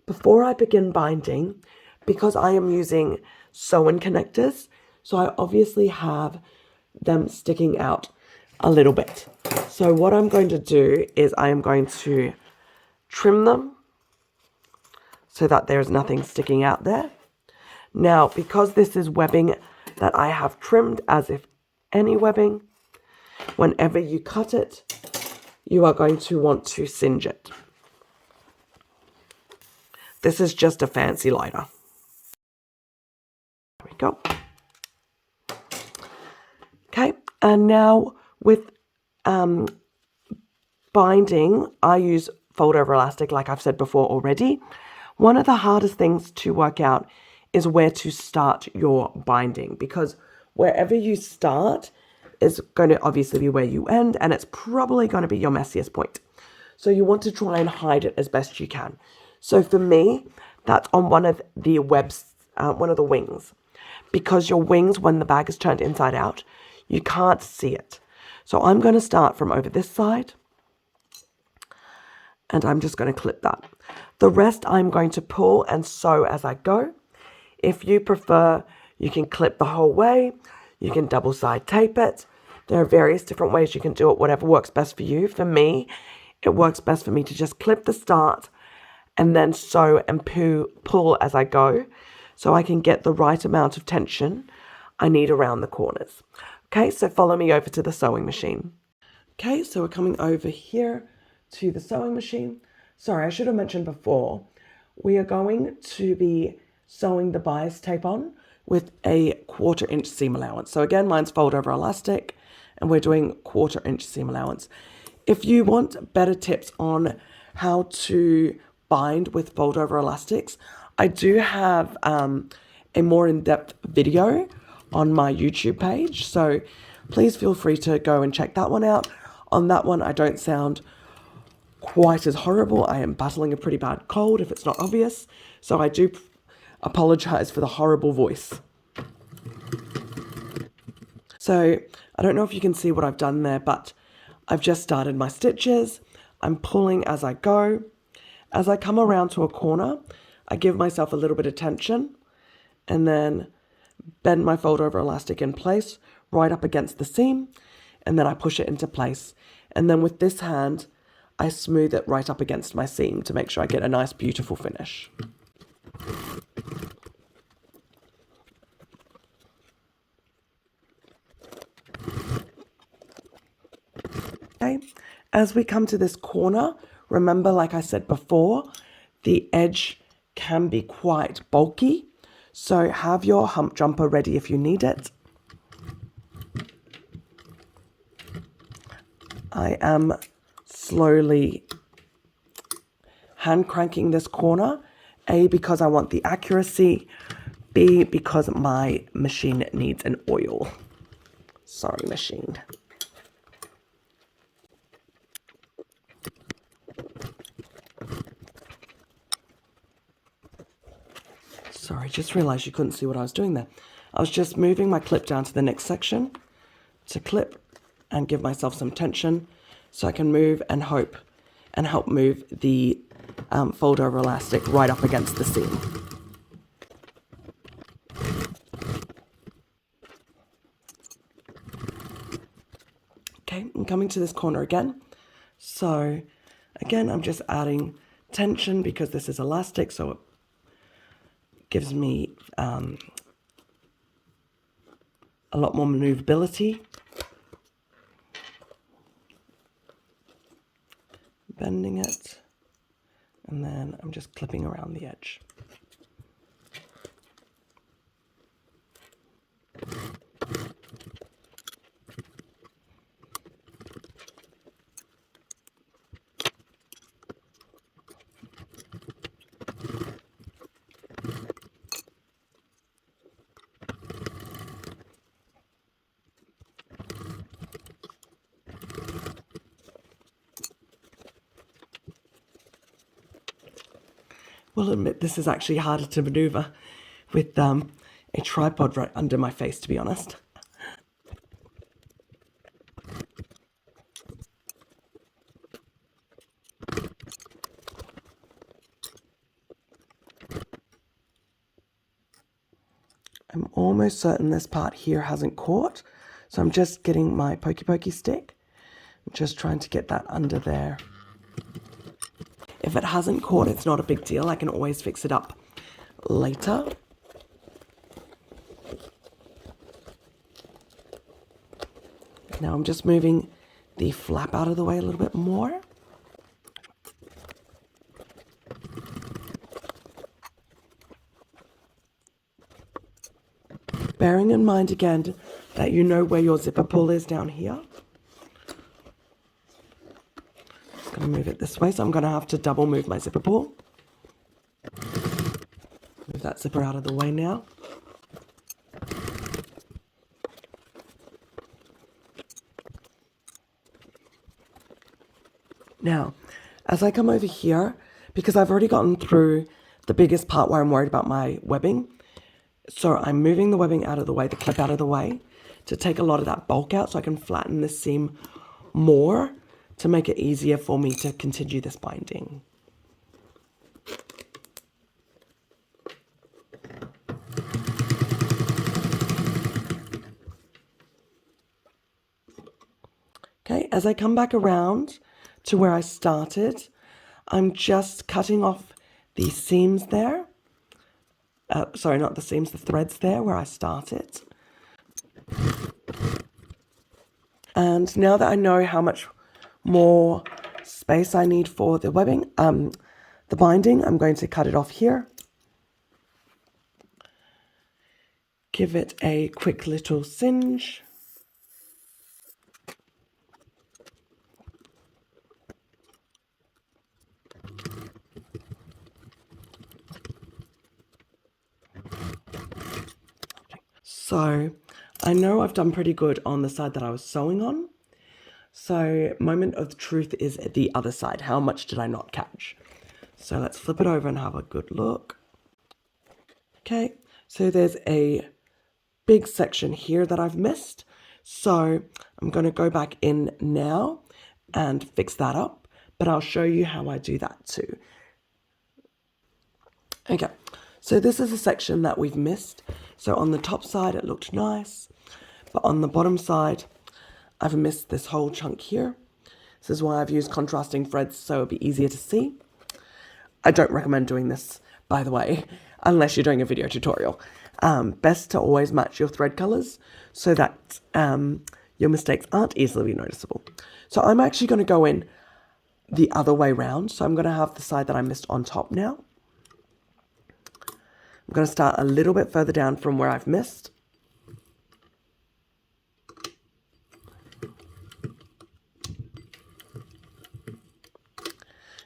Speaker 1: before I begin binding, because I am using sew-in connectors, so I obviously have them sticking out a little bit. So what I'm going to do is I am going to trim them so that there's nothing sticking out there. Now, because this is webbing that I have trimmed as if any webbing, whenever you cut it, you are going to want to singe it. This is just a fancy lighter. There we go. Okay, and now with binding, I use fold over elastic like I've said before already. One of the hardest things to work out is where to start your binding, because wherever you start is going to obviously be where you end, and it's probably going to be your messiest point. So you want to try and hide it as best you can. So for me, that's on one of the one of the wings, because your wings, when the bag is turned inside out, you can't see it. So I'm going to start from over this side, and I'm just going to clip that. The rest I'm going to pull and sew as I go. If you prefer, you can clip the whole way. You can double side tape it. There are various different ways you can do it, whatever works best for you. For me, it works best for me to just clip the start and then sew and pull as I go, so I can get the right amount of tension I need around the corners. Okay, so follow me over to the sewing machine. Okay, so we're coming over here to the sewing machine. Sorry, I should have mentioned before, we are going to be sewing the bias tape on with a 1/4 inch seam allowance. So again, mine's fold over elastic, and we're doing 1/4 inch seam allowance. If you want better tips on how to bind with fold over elastics, I do have a more in-depth video on my YouTube page, so please feel free to go and check that one out. On that one, I don't sound quite as horrible. I am battling a pretty bad cold, if it's not obvious, so I do apologize for the horrible voice. So I don't know if you can see what I've done there, but I've just started my stitches. I'm pulling as I go. As I come around to a corner, I give myself a little bit of tension and then bend my fold over elastic in place right up against the seam, and then I push it into place. And then with this hand, I smooth it right up against my seam to make sure I get a nice, beautiful finish. Okay, as we come to this corner, remember, like I said before, the edge can be quite bulky, so have your hump jumper ready if you need it. I am slowly hand cranking this corner, A, because I want the accuracy, B, because my machine needs an oil. Sorry, machine. Sorry, just realized you couldn't see what I was doing there. I was just moving my clip down to the next section to clip and give myself some tension so I can move and hope and help move the fold over elastic right up against the seam. Okay, I'm coming to this corner again. So again, I'm just adding tension because this is elastic, so it gives me a lot more maneuverability. Bending it, and then I'm just clipping around the edge. Will admit this is actually harder to maneuver with a tripod right under my face, to be honest. I'm almost certain this part here hasn't caught, so I'm just getting my pokey stick. I'm just trying to get that under there. If it hasn't caught, it's not a big deal. I can always fix it up later. Now I'm just moving the flap out of the way a little bit more. Bearing in mind again that you know where your zipper pull is down here. I'm going to move it this way, so I'm going to have to double move my zipper pull. Move that zipper out of the way now. Now, as I come over here, because I've already gotten through the biggest part where I'm worried about my webbing, so I'm moving the webbing out of the way, the clip out of the way, to take a lot of that bulk out so I can flatten this seam more to make it easier for me to continue this binding. Okay, as I come back around to where I started, I'm just cutting off the seams there. Sorry, not the seams, the threads there where I started. And now that I know how much more space I need for the webbing, the binding, I'm going to cut it off here. Give it a quick little singe. So I know I've done pretty good on the side that I was sewing on. So moment of truth is at the other side. How much did I not catch? So let's flip it over and have a good look. Okay, so there's a big section here that I've missed. So I'm going to go back in now and fix that up, but I'll show you how I do that too. Okay, so this is a section that we've missed. So on the top side it looked nice, but on the bottom side I've missed this whole chunk here. This is why I've used contrasting threads so it'll be easier to see. I don't recommend doing this, by the way, unless you're doing a video tutorial. Best to always match your thread colors so that your mistakes aren't easily noticeable. So I'm actually going to go in the other way round. So I'm going to have the side that I missed on top now. I'm going to start a little bit further down from where I've missed.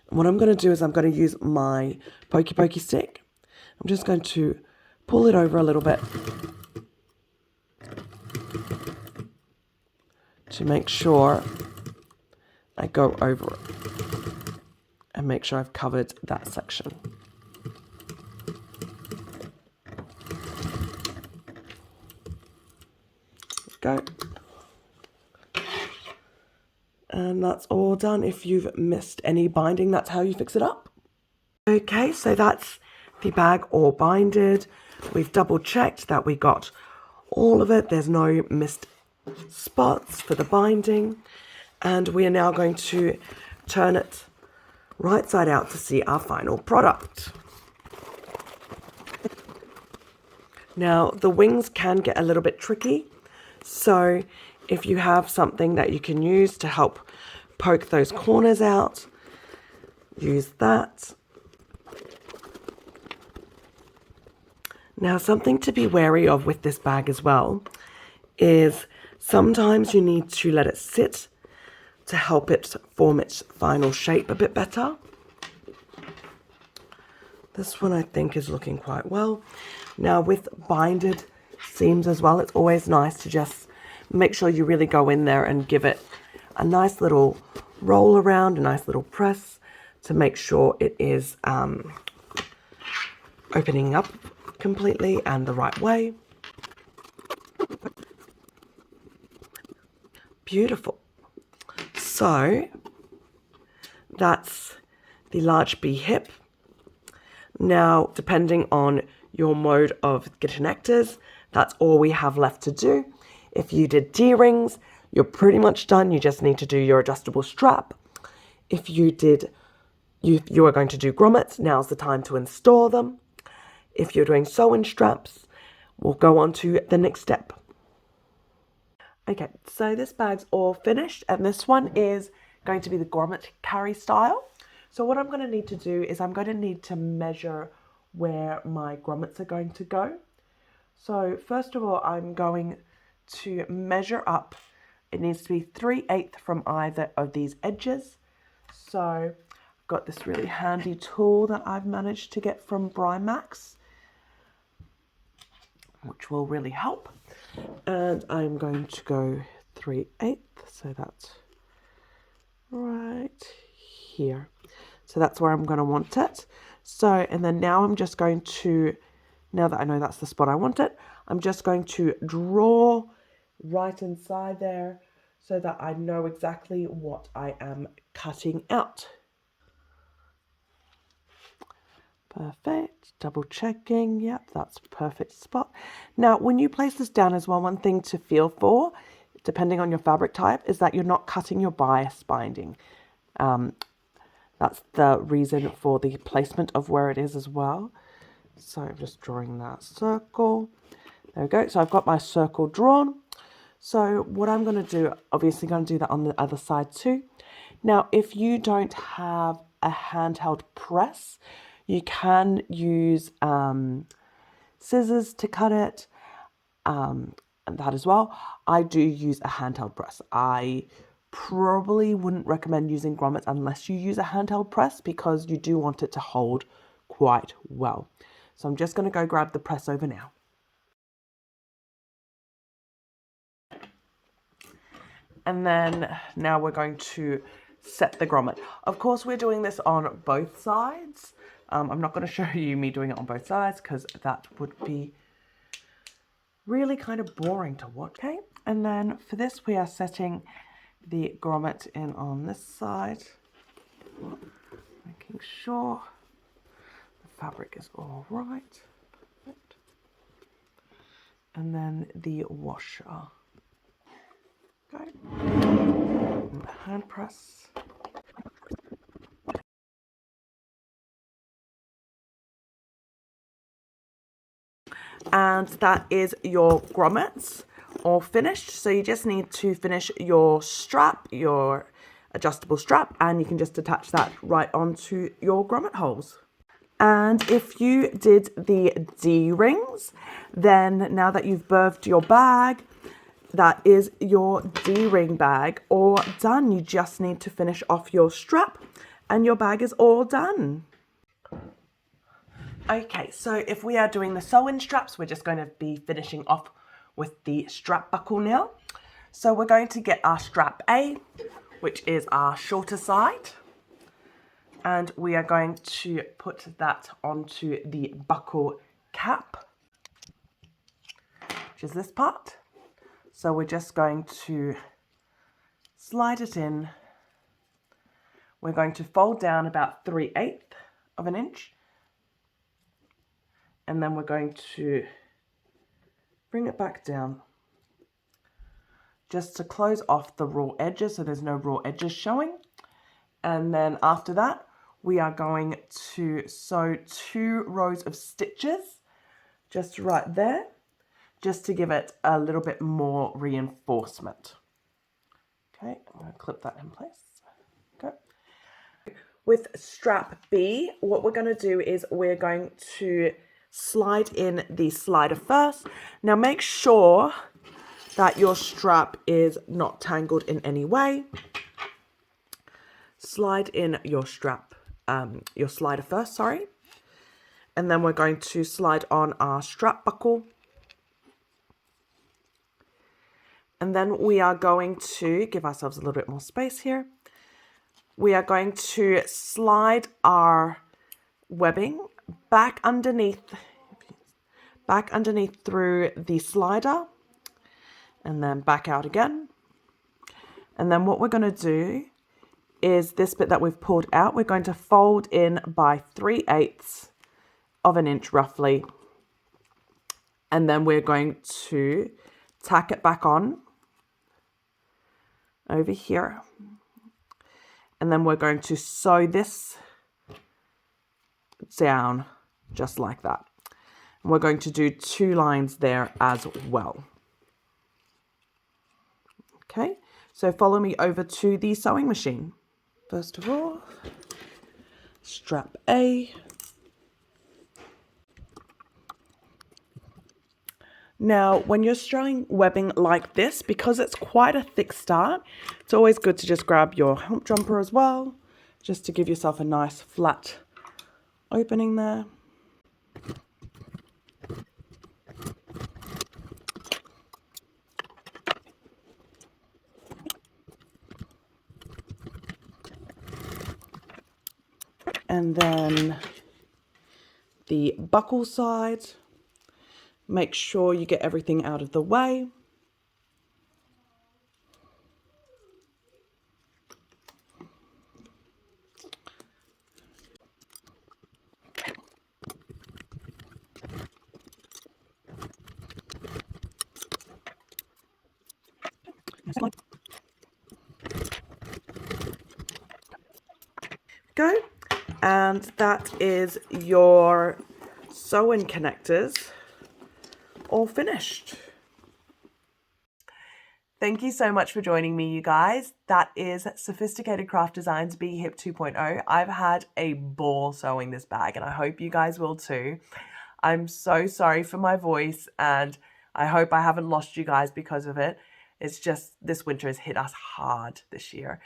Speaker 1: What I'm going to do is I'm going to use my pokey stick. I'm just going to pull it over a little bit to make sure I go over it and make sure I've covered that section. Go. And that's all done. If you've missed any binding, that's how you fix it up. Okay, so that's the bag all binded. We've double checked that we got all of it. There's no missed spots for the binding. And we are now going to turn it right side out to see our final product. Now, the wings can get a little bit tricky. So if you have something that you can use to help poke those corners out, use that. Now, something to be wary of with this bag as well is sometimes you need to let it sit to help it form its final shape a bit better. This one I think is looking quite well. Now, with binded seams as well, it's always nice to just make sure you really go in there and give it a nice little roll around, a nice little press to make sure it is opening up completely and the right way. Beautiful. So that's the large B hip. Now, depending on your mode of connectors, that's all we have left to do. If you did D-rings, you're pretty much done. You just need to do your adjustable strap. If you are going to do grommets, now's the time to install them. If you're doing sew-in straps, we'll go on to the next step. Okay, so this bag's all finished, and this one is going to be the grommet carry style. So what I'm going to need to do is I'm going to need to measure where my grommets are going to go. So first of all, I'm going to measure up. It needs to be 3/8 from either of these edges. So I've got this really handy tool that I've managed to get from Brimax, which will really help. And I'm going to go 3/8, so that's right here. So that's where I'm going to want it. So, and then now I'm just going to, now that I know that's the spot I want it, I'm just going to draw right inside there so that I know exactly what I am cutting out. Perfect. Double checking. Yep, that's a perfect spot. Now, when you place this down as well, one thing to feel for, depending on your fabric type, is that you're not cutting your bias binding. That's the reason for the placement of where it is as well. So I'm just drawing that circle. There we go. So I've got my circle drawn. So what I'm going to do, obviously going to do that on the other side too. Now, if you don't have a handheld press, you can use scissors to cut it, and that as well. I do use a handheld press. I probably wouldn't recommend using grommets unless you use a handheld press because you do want it to hold quite well. So I'm just going to go grab the press over now. And then now we're going to set the grommet. Of course, we're doing this on both sides. I'm not going to show you me doing it on both sides because that would be really kind of boring to watch. Okay, and then for this we are setting the grommet in on this side, making sure the fabric is all right. Perfect. And then the washer. Okay. And the hand press. And that is your grommets all finished. So you just need to finish your strap, your adjustable strap, and you can just attach that right onto your grommet holes. And if you did the D-rings, then now that you've birthed your bag, that is your D-ring bag all done. You just need to finish off your strap and your bag is all done. Okay, so if we are doing the sew-in straps, we're just going to be finishing off with the strap buckle now. So we're going to get our strap A, which is our shorter side, and we are going to put that onto the buckle cap, which is this part. So we're just going to slide it in. We're going to fold down about 3/8 of an inch, and then we're going to bring it back down just to close off the raw edges so there's no raw edges showing. And then after that, we are going to sew 2 rows of stitches just right there, just to give it a little bit more reinforcement. Okay, I'm going to clip that in place. Okay. With strap B, what we're going to do is we're going to slide in the slider first. Now make sure that your strap is not tangled in any way. Slide in your strap, your slider first, sorry. And then we're going to slide on our strap buckle. And then we are going to give ourselves a little bit more space here. We are going to slide our webbing back underneath through the slider and then back out again. And then what we're going to do is this bit that we've pulled out, we're going to fold in by 3/8 of an inch roughly. And then we're going to tack it back on over here. And then we're going to sew this down just like that. And we're going to do 2 lines there as well. Okay, so follow me over to the sewing machine. First of all, strap A. Now, when you're sewing webbing like this, because it's quite a thick start, it's always good to just grab your hump jumper as well, just to give yourself a nice flat opening there. And then the buckle side. Make sure you get everything out of the way. Go. And that is your sew-in connectors all finished. Thank you so much for joining me, you guys. That is Sewfisticated Craft Designs B-Hip 2.0. I've had a ball sewing this bag, and I hope you guys will too. I'm so sorry for my voice, and I hope I haven't lost you guys because of it. It's just this winter has hit us hard this year.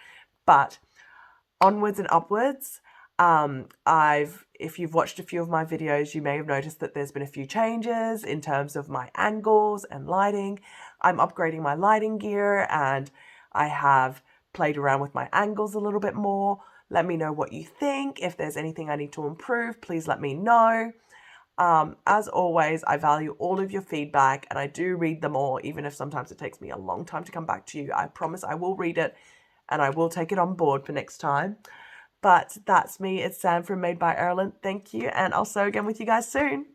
Speaker 1: But onwards and upwards. If you've watched a few of my videos, you may have noticed that there's been a few changes in terms of my angles and lighting. I'm upgrading my lighting gear, and I have played around with my angles a little bit more. Let me know what you think. If there's anything I need to improve, please let me know. As always, I value all of your feedback, and I do read them all, even if sometimes it takes me a long time to come back to you. I promise I will read it, and I will take it on board for next time. But that's me. It's Sam from Made by Ireland. Thank you, and I'll sew again with you guys soon.